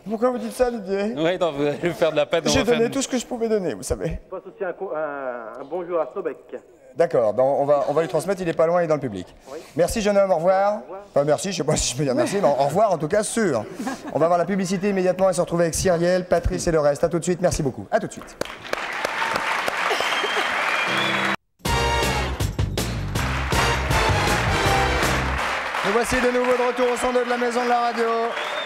Pourquoi vous dites ça, Didier? Oui, non, vous allez me faire de la peine. J'ai donné tout ce que je pouvais donner, vous savez. Je passe aussi un bonjour à Sobec. D'accord, ben on va lui transmettre, il est pas loin, il est dans le public. Oui. Merci jeune homme, au revoir. Enfin merci, je sais pas si je peux dire merci, mais au revoir en tout cas, sûr. On va voir la publicité immédiatement et se retrouver avec Cyrielle, Patrice et le reste. A tout de suite, merci beaucoup. A tout de suite. Nous voici de nouveau de retour au son de la maison de la radio,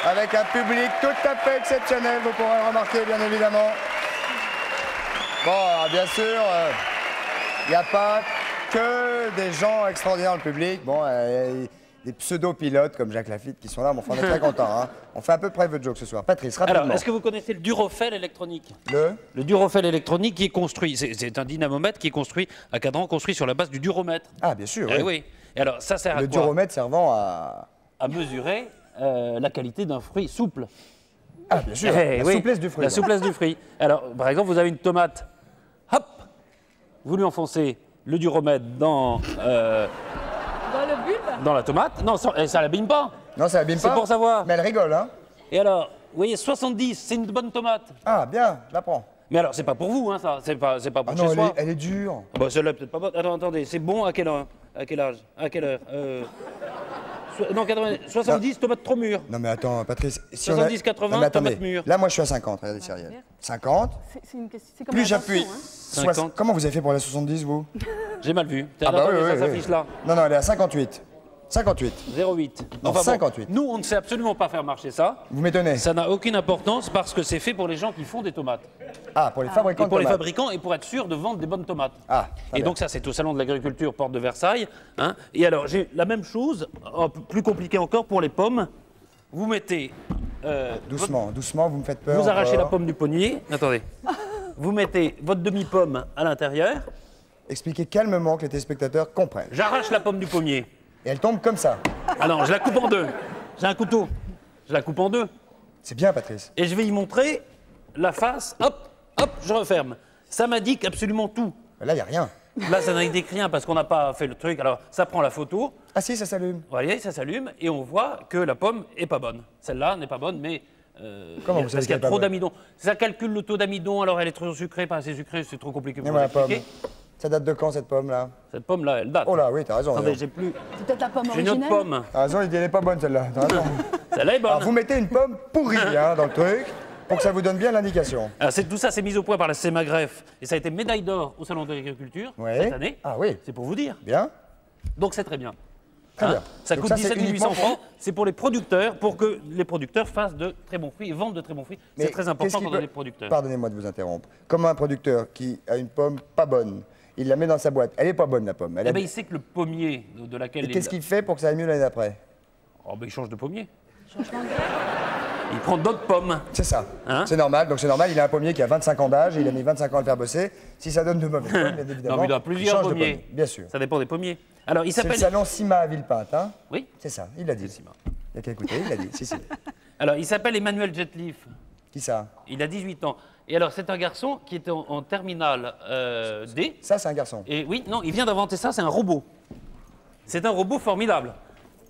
avec un public tout à fait exceptionnel, vous pourrez le remarquer bien évidemment. Bon, alors, bien sûr, il n'y a pas que des gens extraordinaires dans le public. Bon, des pseudo-pilotes comme Jacques Lafitte qui sont là, mais enfin, on est très contents. Hein. On fait un peu private joke ce soir. Patrice, rapidement. Alors, est-ce que vous connaissez le Durofel électronique? Le Durofel électronique qui est construit, c'est un dynamomètre qui est construit, un cadran construit sur la base du duromètre. Ah, bien sûr, Eh oui. oui. Et alors, ça sert à Le quoi? duromètre servant à mesurer la qualité d'un fruit souple. Ah, bien sûr, la souplesse du fruit. La souplesse du fruit. Alors, par exemple, vous avez une tomate, hop, vous lui enfoncez le duromètre dans le bulbe? dans la tomate. Non, ça l'abîme pas. Non, ça l'abîme pas. C'est pour savoir. Mais elle rigole, hein. Et alors, vous voyez, 70, c'est une bonne tomate. Ah, bien, je la prends. Mais alors, c'est pas pour vous, hein, ça. C'est pas pour Ah chez non, soi. elle est dure. Bah, celle-là, peut-être pas bonne. Attends, attendez, c'est bon à quelle heure? À quelle âge? À quelle heure Non, 70, tomates trop mûres. Non, mais attends, Patrice. Si 70, 80, non, mais attendez. tomates mûres. Là, moi, je suis à 50. Regardez, Cyrielle. 50. C'est comme Plus la j'appuie. tension, hein. 50. Comment vous avez fait pour la 70, vous? J'ai mal vu. Ah bah oui, oui, ça oui. s'affiche là. Non, non, elle est à 58. 58. 0,8. Non, 58. Nous, on ne sait absolument pas faire marcher ça. Vous m'étonnez. Ça n'a aucune importance parce que c'est fait pour les gens qui font des tomates. Ah, pour les fabricants Et pour de les tomates. fabricants et pour être sûr de vendre des bonnes tomates. Ah, et donc ça, c'est au Salon de l'Agriculture, porte de Versailles. Hein. Et alors, j'ai la même chose, plus compliqué encore, pour les pommes. Vous mettez... doucement, doucement, vous me faites peur. Vous arrachez encore. la pomme du pommier. Attendez. Vous mettez votre demi-pomme à l'intérieur. Expliquez calmement que les téléspectateurs comprennent. J'arrache la pomme du pommier. Et elle tombe comme ça. Ah non, je la coupe en deux. J'ai un couteau. Je la coupe en deux. C'est bien, Patrice. Et je vais y montrer la face. Hop, hop, je referme. Ça m'indique absolument tout. Là, il n'y a rien. Là, ça n'indique rien parce qu'on n'a pas fait le truc. Alors, ça prend la photo. Ah si, ça s'allume. Vous voyez, ça s'allume et on voit que la pomme est pas bonne. Celle-là n'est pas bonne, mais Comment vous savez parce qu'il y a qu'elle est pas trop bonne d'amidon. Ça calcule le taux d'amidon. Alors, elle est trop sucrée, pas assez sucrée. C'est trop compliqué Et pour moi, la pomme. l'expliquer. Ça date de quand, cette pomme-là? Cette pomme-là, elle date. Oh là, oui, t'as raison. Attendez, raison. j'ai plus. C'est peut-être la pomme J'ai une originelle. autre pomme. T'as raison, il dit, elle n'est pas bonne, celle-là. T'as raison. Celle-là est bonne. Alors, vous mettez une pomme pourrie hein, dans le truc pour que ça vous donne bien l'indication. Alors, tout ça, c'est mis au point par la CEMAGREF et ça a été médaille d'or au Salon de l'Agriculture Ouais. cette année. Ah oui. C'est pour vous dire. Bien. Donc c'est très bien. Très bien. Ça Donc coûte ça, c'est 17 800 uniquement pour- francs. C'est pour les producteurs, pour que les producteurs fassent de très bons fruits et vendent de très bons fruits. Mais C'est très qu'est-ce important qui quand peut- on est producteur. Pardonnez-moi de vous interrompre. Comme un producteur qui a une pomme pas bonne, il la met dans sa boîte. Elle n'est pas bonne, la pomme. Elle Eh a- ben, il sait que le pommier de laquelle Et qu'est-ce qu'il fait pour que ça aille mieux l'année d'après? Oh, ben, il change de pommier. Il prend d'autres pommes. C'est ça. Hein? C'est normal. Donc c'est normal, il a un pommier qui a 25 ans d'âge et il a mis 25 ans à le faire bosser. Si ça donne de mauvaises pommes, bien évidemment. Non, mais il a il plusieurs change de pommiers. pommier, bien sûr. Ça dépend des pommiers. Alors, il C'est le s'appelle. salon Sima à Villepinte, hein? Oui. C'est ça, il l'a dit. Sima. Il n'y a qu'à écouter, il l'a dit. Si, si. Alors, il s'appelle Emmanuel Jetliff. Qui ça? Il a 18 ans. Et alors, c'est un garçon qui était en terminale D. Ça, c'est un garçon. Et oui, non, il vient d'inventer ça, c'est un robot. C'est un robot formidable.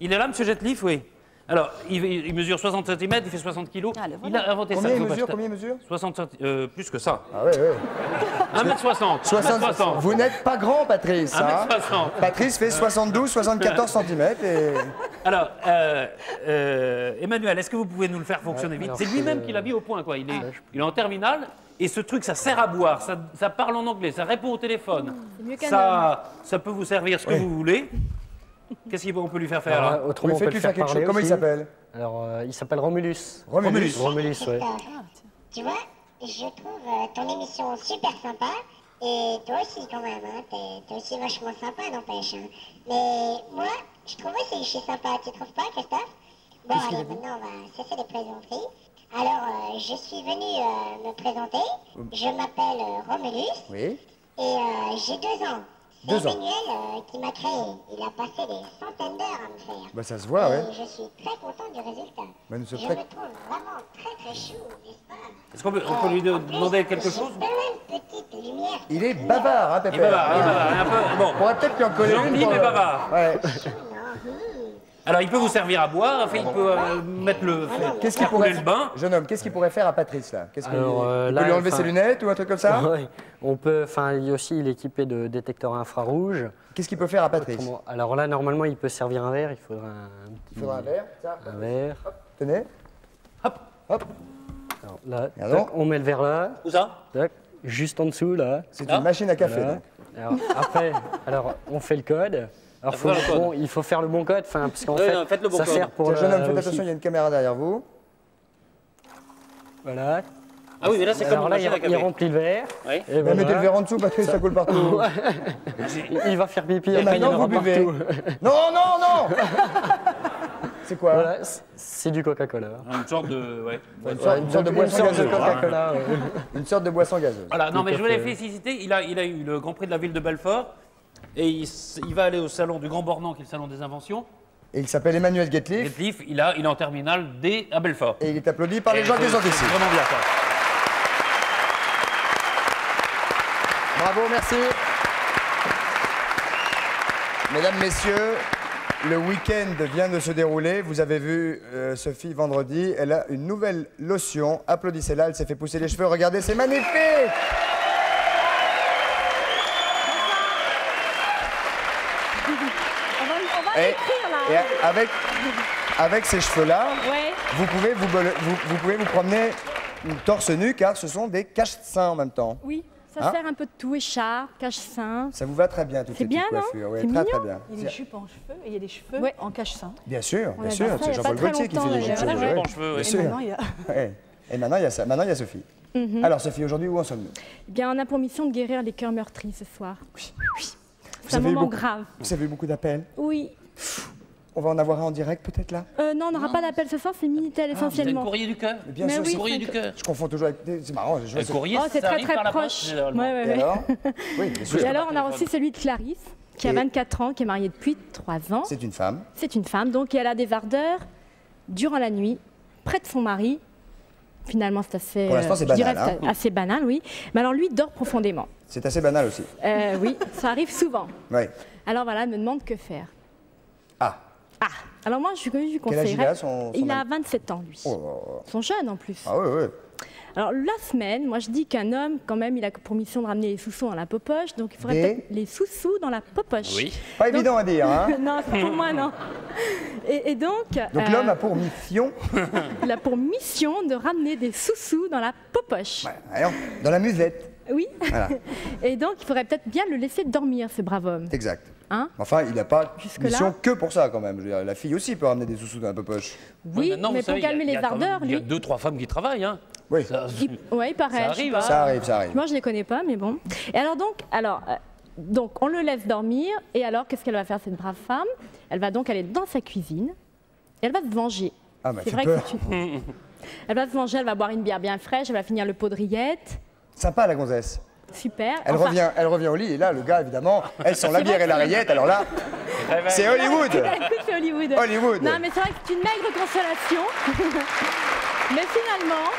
Il est là, monsieur Jetliff, oui. Alors, il mesure 60 cm, il fait 60 kg. Il a inventé Combien ça. il faut pas mesure? acheter- Combien il mesure? 60 cm, plus que ça. Ah oui, oui. 1m60. 60. Vous n'êtes pas grand, Patrice. hein? 1m60. Patrice fait 72, 74 cm et... Alors, Emmanuel, est-ce que vous pouvez nous le faire fonctionner vite? alors, C'est lui-même qui l'a mis au point, quoi. Il est en terminale, et ce truc, ça sert à boire, ça parle en anglais, ça répond au téléphone. C'est mieux qu'un Ça peut vous servir ce que vous voulez. Qu'est-ce qu'on peut lui faire faire, là? Autrement, on peut le Faites-lui faire faire quelque parler chose. Comment il aussi. s'appelle? Alors, il s'appelle Romulus. Romulus. Romulus, ouais. Tu vois, je trouve ton émission super sympa. Et toi aussi, quand même, hein, t'es aussi vachement sympa, n'empêche. Hein. Mais moi, je trouve aussi que je suis sympa. Tu trouves pas, Christophe? Bon, allez, maintenant, on va cesser les plaisanteries. Alors, je suis venu me présenter. Je m'appelle Romulus. Oui. Et j'ai 2 ans. 2 ans. C'est Emmanuel qui m'a créé. Il a passé des centaines d'heures à me faire. Bah, ça se voit, ouais. Et je suis très content du résultat. Bah, nous sommes je très- me trouve vraiment très chou, n'est-ce pas? Est-ce qu'on peut lui demander quelque chose? Plein de petites lumières. Il est bavard, hein, Pépère? Il est bavard, un peu. Bon. On pourrait peut-être lui en coller une Gentil, pour, mais bavard. Ouais. Alors, il peut vous servir à boire, enfin, il peut mettre Qu'est-ce qu'il faire couler pourrait le bain. Jeune homme, qu'est-ce qu'il pourrait faire à Patrice, là? Qu'est-ce qu'il Alors, il là, peut lui enlever enfin- ses lunettes ou un truc comme ça? Ouais. On peut, enfin, il est équipé de détecteurs infrarouges. Qu'est-ce qu'il peut faire à Patrice? Alors là, normalement, il peut servir un verre. Il faudra Il faudra un verre, ça. un verre. Tenez. Hop. Hop. Alors, là, Pardon. tac, on met le verre là. Où ça? Tac, juste en dessous là. C'est une machine à café, Voilà. donc. Alors, après, on fait le code. Alors, faut faire le code. il faut faire le bon code, parce qu'en Oui, fait, non, faites le bon ça code. sert pour. Tiens, jeune homme, faites aussi- attention, il y a une caméra derrière vous. Voilà. Ah oui, mais là, c'est comme Alors une là, machine à il café. remplit le verre. Oui. Et Mais voilà. mettez le verre en dessous, Patrice, ça coule partout. Il va faire pipi. Et après, il y en maintenant, aura vous buvez. partout. Non, non, non. C'est quoi? Voilà, c'est du Coca-Cola. Une sorte de. Ouais. Une sorte de boisson sorte de gazeuse. Coca-Cola. ouais. Une sorte de boisson gazeuse. Voilà, non, mais Tout je à voulais fait. féliciter. Il a eu le Grand Prix de la ville de Belfort. Et il va aller au salon du Grand Bornand, qui est le salon des inventions. Et il s'appelle Emmanuel Guetliff. Jetliff, il est en terminale D à Belfort. Et il est applaudi par les gens qui sont ici. C'est vraiment bien ça. Bravo, merci. Mesdames, Messieurs, le week-end vient de se dérouler. Vous avez vu Sophie vendredi. Elle a une nouvelle lotion. Applaudissez-la, elle s'est fait pousser les cheveux. Regardez, c'est magnifique. On va Et avec ces cheveux-là, Ouais. vous pouvez vous promener torse nu car ce sont des cache-seins en même temps. Oui, ça Hein sert un peu de tout, écharpe, cache-sein. Ça vous va très bien, toutes C'est ces bien, petites non coiffures. Ouais, C'est très, mignon. très bien. Il y a des jupes en cheveux et il y a des cheveux en cache-sein. Bien sûr, On bien a sûr. vu ça C'est il y a Jean-Paul pas très Gaultier qui fait longtemps, des jupes d'ailleurs. cheveux. En cheveux, Bien ouais. sûr. Maintenant, il y a... Ouais. Et maintenant, il y a ça. Maintenant, il y a Sophie. Mhm. Alors, Sophie, aujourd'hui, où en sommes-nous? Eh bien, on a pour mission de guérir les cœurs meurtris ce soir. Oui. C'est un avez eu moment beaucoup- grave. Vous avez eu beaucoup d'appels? Oui. On va en avoir un en direct, peut-être, là? Non, on n'aura pas d'appel ce soir, c'est Minitel essentiellement. Le courrier du cœur. Bien Mais sûr, oui, c'est- Courrier du cœur. Je confonds toujours avec... C'est marrant. Le courrier, Oh, c'est ça très arrive très par la proche. poste, généralement. Ouais, ouais, Et ouais. alors? Oui, bien sûr. Et alors, on a aussi celui de Clarisse, qui a Et- 24 ans, qui est mariée depuis 3 ans. C'est une femme. C'est une femme, donc elle a des ardeurs durant la nuit, près de son mari. Finalement, c'est assez, Pour l'instant, c'est je dirais, banal, c'est hein. assez banal, oui. Mais alors, lui dort profondément. C'est assez banal aussi. Oui, ça arrive souvent. Oui. Alors voilà, elle me demande que faire. Ah. Ah, alors moi, je lui Quel âge il conseillerais... a, son Il a ami? 27 ans, lui. Oh là là. Ils sont jeunes, en plus. Ah oui, oui. Alors, la semaine, moi, je dis qu'un homme, quand même, il a pour mission de ramener les sous-sous dans la popoche, donc il faudrait Des- peut-être les sous-sous dans la popoche. Oui. Pas Donc- évident à dire, hein? Non, c'est pour moi, non. Et donc... Donc l'homme a pour mission, il a pour mission de ramener des sous-sous dans la popoche. alors, dans la musette. Oui. Voilà. Et donc, il faudrait peut-être bien le laisser dormir, ce brave homme. Exact. Hein? Enfin, il n'a pas Jusque-là. mission que pour ça, quand même. Je veux dire, la fille aussi peut ramener des sous-sous dans la popoche. Oui, maintenant, mais vous pour savez, calmer il y a les quand même- ardeurs, Il y a lui... 2-3 femmes qui travaillent, hein. Oui. Ouais, il paraît. Ça je sais arrive, pas. hein. Ça arrive, ça arrive. Moi, je ne les connais pas, mais bon. Et alors, donc, on le laisse dormir. Et alors, qu'est-ce qu'elle va faire, cette brave femme? Elle va donc aller dans sa cuisine. Et elle va se venger. Ah, bah, C'est fait vrai peur. que c'est une... Elle va se venger, elle va boire une bière bien fraîche, elle va finir le pot de rillettes. Sympa, la gonzesse. Super. Elle, Enfin, revient au lit, et là, le gars, évidemment, elle sent la C'est bière vrai et la que- rillette, alors là, c'est Hollywood. Écoute, c'est Hollywood. Hollywood. Non, mais c'est vrai que c'est une maigre consolation. Mais finalement,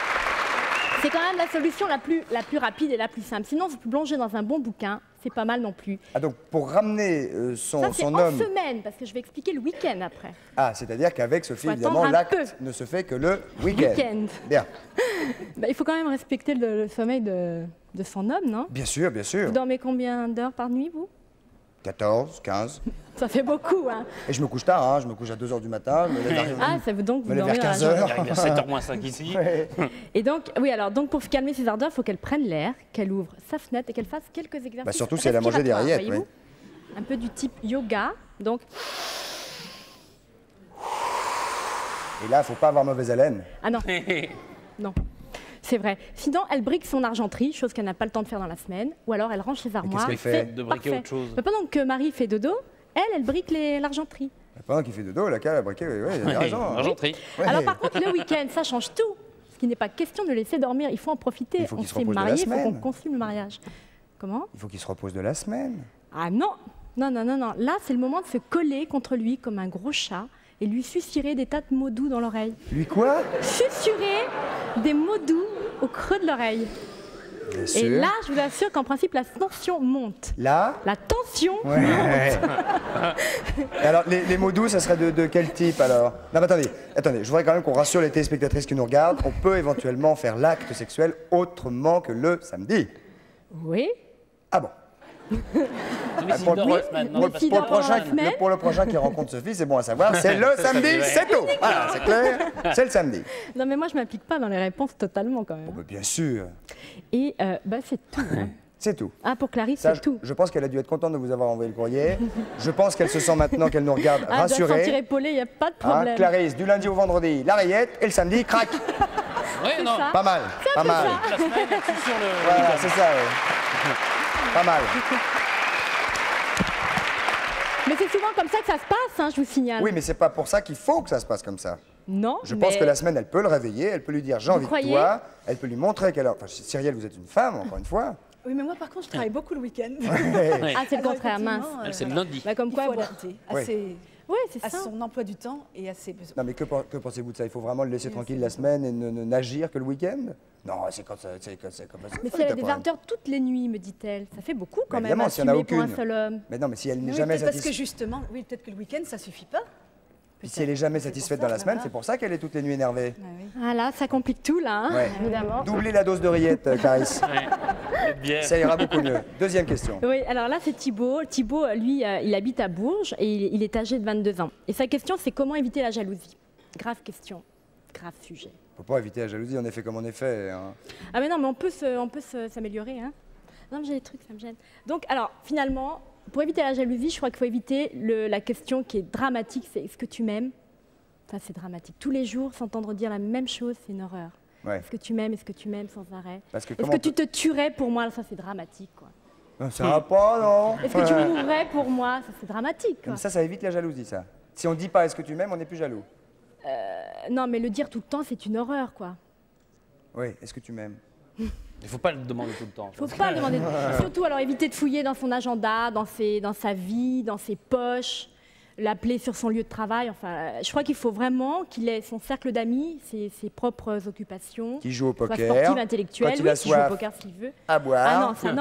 c'est quand même la solution la plus rapide et la plus simple. Sinon, vous pouvez plonger dans un bon bouquin, c'est pas mal non plus. Ah, donc, pour ramener Ça, c'est son en homme... semaine, parce que je vais expliquer le week-end après. Ah, c'est-à-dire qu'avec Sophie, Faut évidemment, attendre un peu. l'acte ne se fait que le week-end. Week-end. Bien. Bah, il faut quand même respecter le sommeil de son homme, non? Bien sûr, bien sûr. Vous dormez combien d'heures par nuit, vous? 14, 15. Ça fait beaucoup, hein? Et je me couche tard, hein. Je me couche à 2h du matin, je me lève vers, Ah, ça veut donc vous me lève dormir vers dans la 15h. journée. Il arrive à 7h moins 5 ici. Ouais. Et donc, oui, alors, donc pour calmer ses ardeurs, il faut qu'elle prenne l'air, qu'elle ouvre sa fenêtre et qu'elle fasse quelques exercices. Bah, surtout si elle a mangé des respiratoires, rillettes, voyez-vous. Un peu du type yoga. Donc, Et là, il ne faut pas avoir mauvaise haleine. ah non, non, c'est vrai. Sinon, elle brique son argenterie, chose qu'elle n'a pas le temps de faire dans la semaine, ou alors elle range ses armoires. qu'elle fait C'est De briquer parfait. autre chose. Mais pendant que Marie fait dodo, elle brique l'argenterie. Pendant qu'il fait dodo, la cale a briqué, oui, il a raison. hein. Argenterie. Ouais. Alors par contre, le week-end, ça change tout. Parce qu'il n'est pas question de le laisser dormir, il faut en profiter. Il faut qu'il se s'est repose de la marié, il faut qu'on semaine. consume le mariage. Comment? Il faut qu'il se repose de la semaine. Ah non, non, non, non, non. Là, c'est le moment de se coller contre lui comme un gros chat et lui susurrer des tas de mots doux dans l'oreille. Lui quoi? Susurrer des mots doux au creux de l'oreille. Bien Et sûr. là, je vous assure qu'en principe, la tension monte. Là? La tension Ouais. monte. Et alors, les mots doux, ça serait de quel type alors? Non, mais attendez, je voudrais quand même qu'on rassure les téléspectatrices qui nous regardent. On peut éventuellement faire l'acte sexuel autrement que le samedi. Oui. Ah bon? Mais s'il Pour dort le- la semaine, non, mais parce s'il que- dort pendant la semaine. pour le prochain qui rencontre Sophie, c'est bon à savoir, c'est le samedi, c'est tout. Voilà, c'est clair, c'est le samedi. Non, mais moi, je ne m'applique pas dans les réponses totalement quand même. Bon, bah, bien sûr, Et bah, c'est tout. hein. c'est tout. Ah, pour Clarisse, Ça, c'est tout. je pense qu'elle a dû être contente de vous avoir envoyé le courrier. Je pense qu'elle se sent maintenant qu'elle nous regarde Ah, elle doit se sentir rassurée. épaulée, il n'y a pas de Hein, problème. Clarisse, du lundi au vendredi, la rillette, et le samedi, crac. Ouais, non. ça. Pas mal, C'est pas un peu mal. ça. La semaine, là-dessus sur le. Voilà, c'est ça, ouais. Pas mal. Mais c'est souvent comme ça que ça se passe, hein, je vous signale. Oui, mais c'est pas pour ça qu'il faut que ça se passe comme ça. Non, Je pense mais- que la semaine, elle peut le réveiller, elle peut lui dire j'ai envie de croyez toi, elle peut lui montrer qu'elle a... Enfin, Cyrielle, vous êtes une femme, encore une fois. Oui, mais moi, par contre, je travaille beaucoup le week-end. Ouais. Ah, c'est le Alors, contraire, mince. effectivement, Elle, c'est le voilà. lundi. Bah, comme Il quoi, faut bon. adapter Oui. Oui, c'est à ça. son emploi du temps et à ses besoins. Non, mais que pensez-vous de ça? Il faut vraiment le laisser tranquille la semaine et ne n'agir que le week-end? Non, c'est comme ça. C'est comme ça. Mais si elle a des ardeurs toutes les nuits, me dit-elle, ça fait beaucoup quand Mais même évidemment, à s'il y en a assumer pour un aucune. seul homme. Mais non, mais si elle n'est Oui, jamais peut-être parce que satisfaite... justement, oui, peut-être que le week-end, ça suffit pas. Si elle est jamais satisfaite dans la semaine, voilà. c'est pour ça qu'elle est toutes les nuits énervée. Ah là, ça complique tout là, hein, Ouais. évidemment. Doublez la dose de rillettes, Clarisse. Ça ira beaucoup mieux. Deuxième question. Oui, alors là, c'est Thibaut. Thibaut, lui, il habite à Bourges et il est âgé de 22 ans. Et sa question, c'est comment éviter la jalousie? Grave question, grave sujet. Faut pas éviter la jalousie, on est fait comme on est fait. Hein. Ah mais non, mais on peut s'améliorer. Hein. Non, mais j'ai des trucs, ça me gêne. Donc, alors, finalement, pour éviter la jalousie, je crois qu'il faut éviter la question qui est dramatique, c'est est-ce que tu m'aimes? Ça, c'est dramatique. Tous les jours, s'entendre dire la même chose, c'est une horreur. Ouais. Est-ce que tu m'aimes? Est-ce que tu m'aimes sans arrêt? Est-ce que tu te tuerais pour moi? Ça, c'est dramatique, quoi. Ça va pas, non? Est-ce que tu mourrais pour moi? Ça, c'est dramatique, quoi. Ça évite la jalousie, ça. Si on dit pas est-ce que tu m'aimes, on n'est plus jaloux. Non, mais le dire tout le temps, c'est une horreur, quoi. Oui, est-ce que tu m'aimes? Il faut pas le demander tout le temps. Il faut pas le demander. Surtout, alors, éviter de fouiller dans son agenda, dans sa vie, dans ses poches, l'appeler sur son lieu de travail. Enfin, je crois qu'il faut vraiment qu'il ait son cercle d'amis, ses propres occupations. Qui joue au poker. Soit sportive, intellectuelle, qui joue au poker s'il veut. À boire. Ah non, ça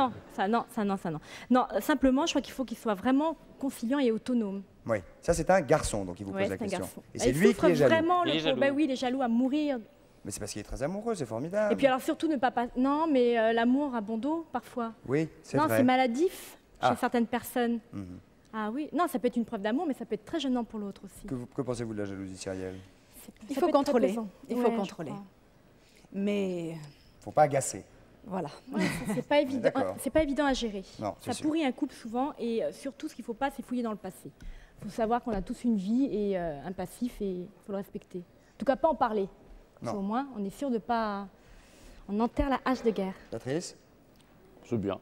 non. Non, simplement, je crois qu'il faut qu'il soit vraiment conciliant et autonome. Oui, ça c'est un garçon, donc il vous pose la question. Et c'est lui qui est jaloux. Vraiment oui, il est jaloux à mourir. Mais c'est parce qu'il est très amoureux, c'est formidable. Et puis alors surtout ne pas... Non, mais l'amour a bon dos, parfois. Oui, c'est vrai. Non, c'est maladif chez certaines personnes. Ah oui, non, ça peut être une preuve d'amour, mais ça peut être très gênant pour l'autre aussi. Que pensez-vous de la jalousie, Cyrielle? Il faut contrôler. Il faut contrôler. Mais... Faut pas agacer. Voilà. Ouais, c'est pas évident. C'est pas évident à gérer. Non, ça pourrit un couple souvent, et surtout, ce qu'il faut pas, c'est fouiller dans le passé. Il faut savoir qu'on a tous une vie et un passif, et il faut le respecter. En tout cas, pas en parler. Au moins, on est sûr de pas... On enterre la hache de guerre. Patrice? C'est bien.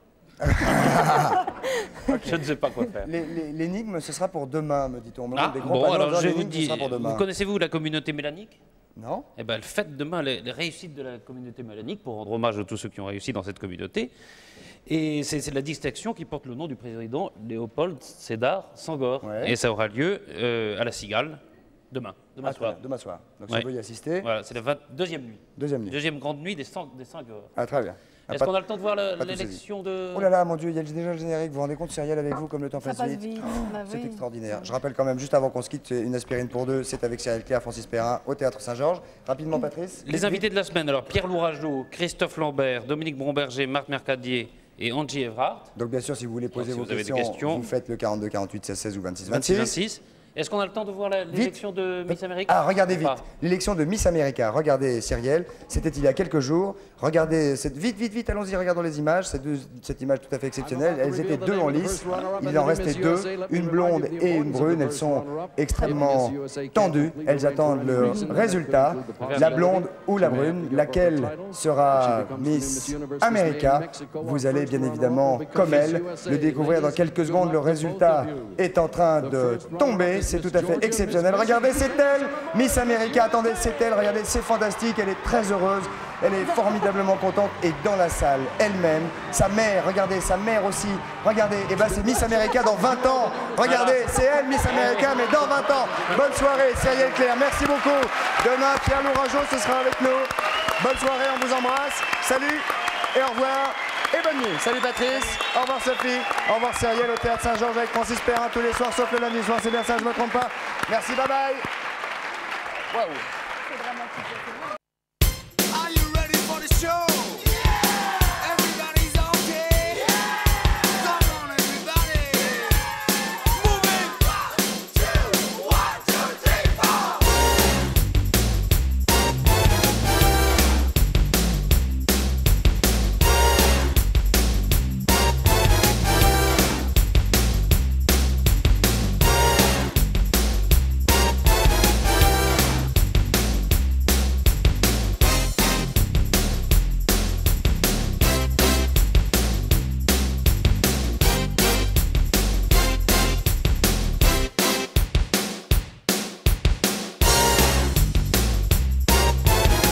Je ne sais pas quoi faire. L'énigme, ce sera pour demain, me dit-on. Alors je vous dis, vous connaissez-vous la communauté mélanique? Non. Eh bien, faites demain les réussites de la communauté mélanique pour rendre hommage à tous ceux qui ont réussi dans cette communauté. Et c'est la distinction qui porte le nom du président Léopold Sédar Senghor. Ouais. Et ça aura lieu à la Cigale demain soir. Demain soir. Donc si vous voulez y assister. Voilà, c'est la 22e nuit. Deuxième grande nuit des Senghor. Ah, très bien. Est-ce qu'on a le temps de voir l'élection de... Oh là là, mon Dieu, il y a déjà le générique. Vous vous rendez compte, Cyrielle, avec vous, comme le temps passe vite. C'est extraordinaire. Je rappelle quand même, juste avant qu'on se quitte, une aspirine pour deux. C'est avec Cyrielle Claire, Francis Perrin, au Théâtre Saint-Georges. Rapidement, Patrice. Les invités de la semaine, alors Pierre Lourageau, Christophe Lambert, Dominique Bromberger, Marc Mercadier et Angie Evrard. Donc bien sûr, si vous voulez poser vos questions, vous faites le 42 48 16 16 ou 26 26. Est-ce qu'on a le temps de voir l'élection de Miss America? Ah, regardez vite. L'élection de Miss America. Regardez, Cyrielle. C'était il y a quelques jours. Regardez, vite, allons-y, regardons les images. Cette image tout à fait exceptionnelle. Elles étaient deux en lice. Il en restait deux, une blonde et une brune. Elles sont extrêmement tendues. Elles attendent le résultat. La blonde ou la brune. Laquelle sera Miss America? Vous allez bien évidemment, comme elle, le découvrir dans quelques secondes. Le résultat est en train de tomber. C'est tout à fait exceptionnel. Regardez, c'est elle, Miss America. Attendez, c'est elle. Regardez, c'est fantastique. Elle est très heureuse. Elle est formidablement contente. Et dans la salle, elle-même, sa mère, regardez, sa mère aussi. Regardez, et ben c'est Miss America dans 20 ans. Regardez, c'est elle, Miss America, mais dans 20 ans. Bonne soirée, Cyrielle Claire. Merci beaucoup. Demain, Pierre Lourageau, ce sera avec nous. Bonne soirée, on vous embrasse. Salut et au revoir. Et bonne nuit. Salut Patrice. Au revoir Sophie. Au revoir Cyrielle au Théâtre Saint-Georges avec Francis Perrin tous les soirs sauf le lundi soir. C'est bien ça, je ne me trompe pas. Merci, bye bye. Waouh.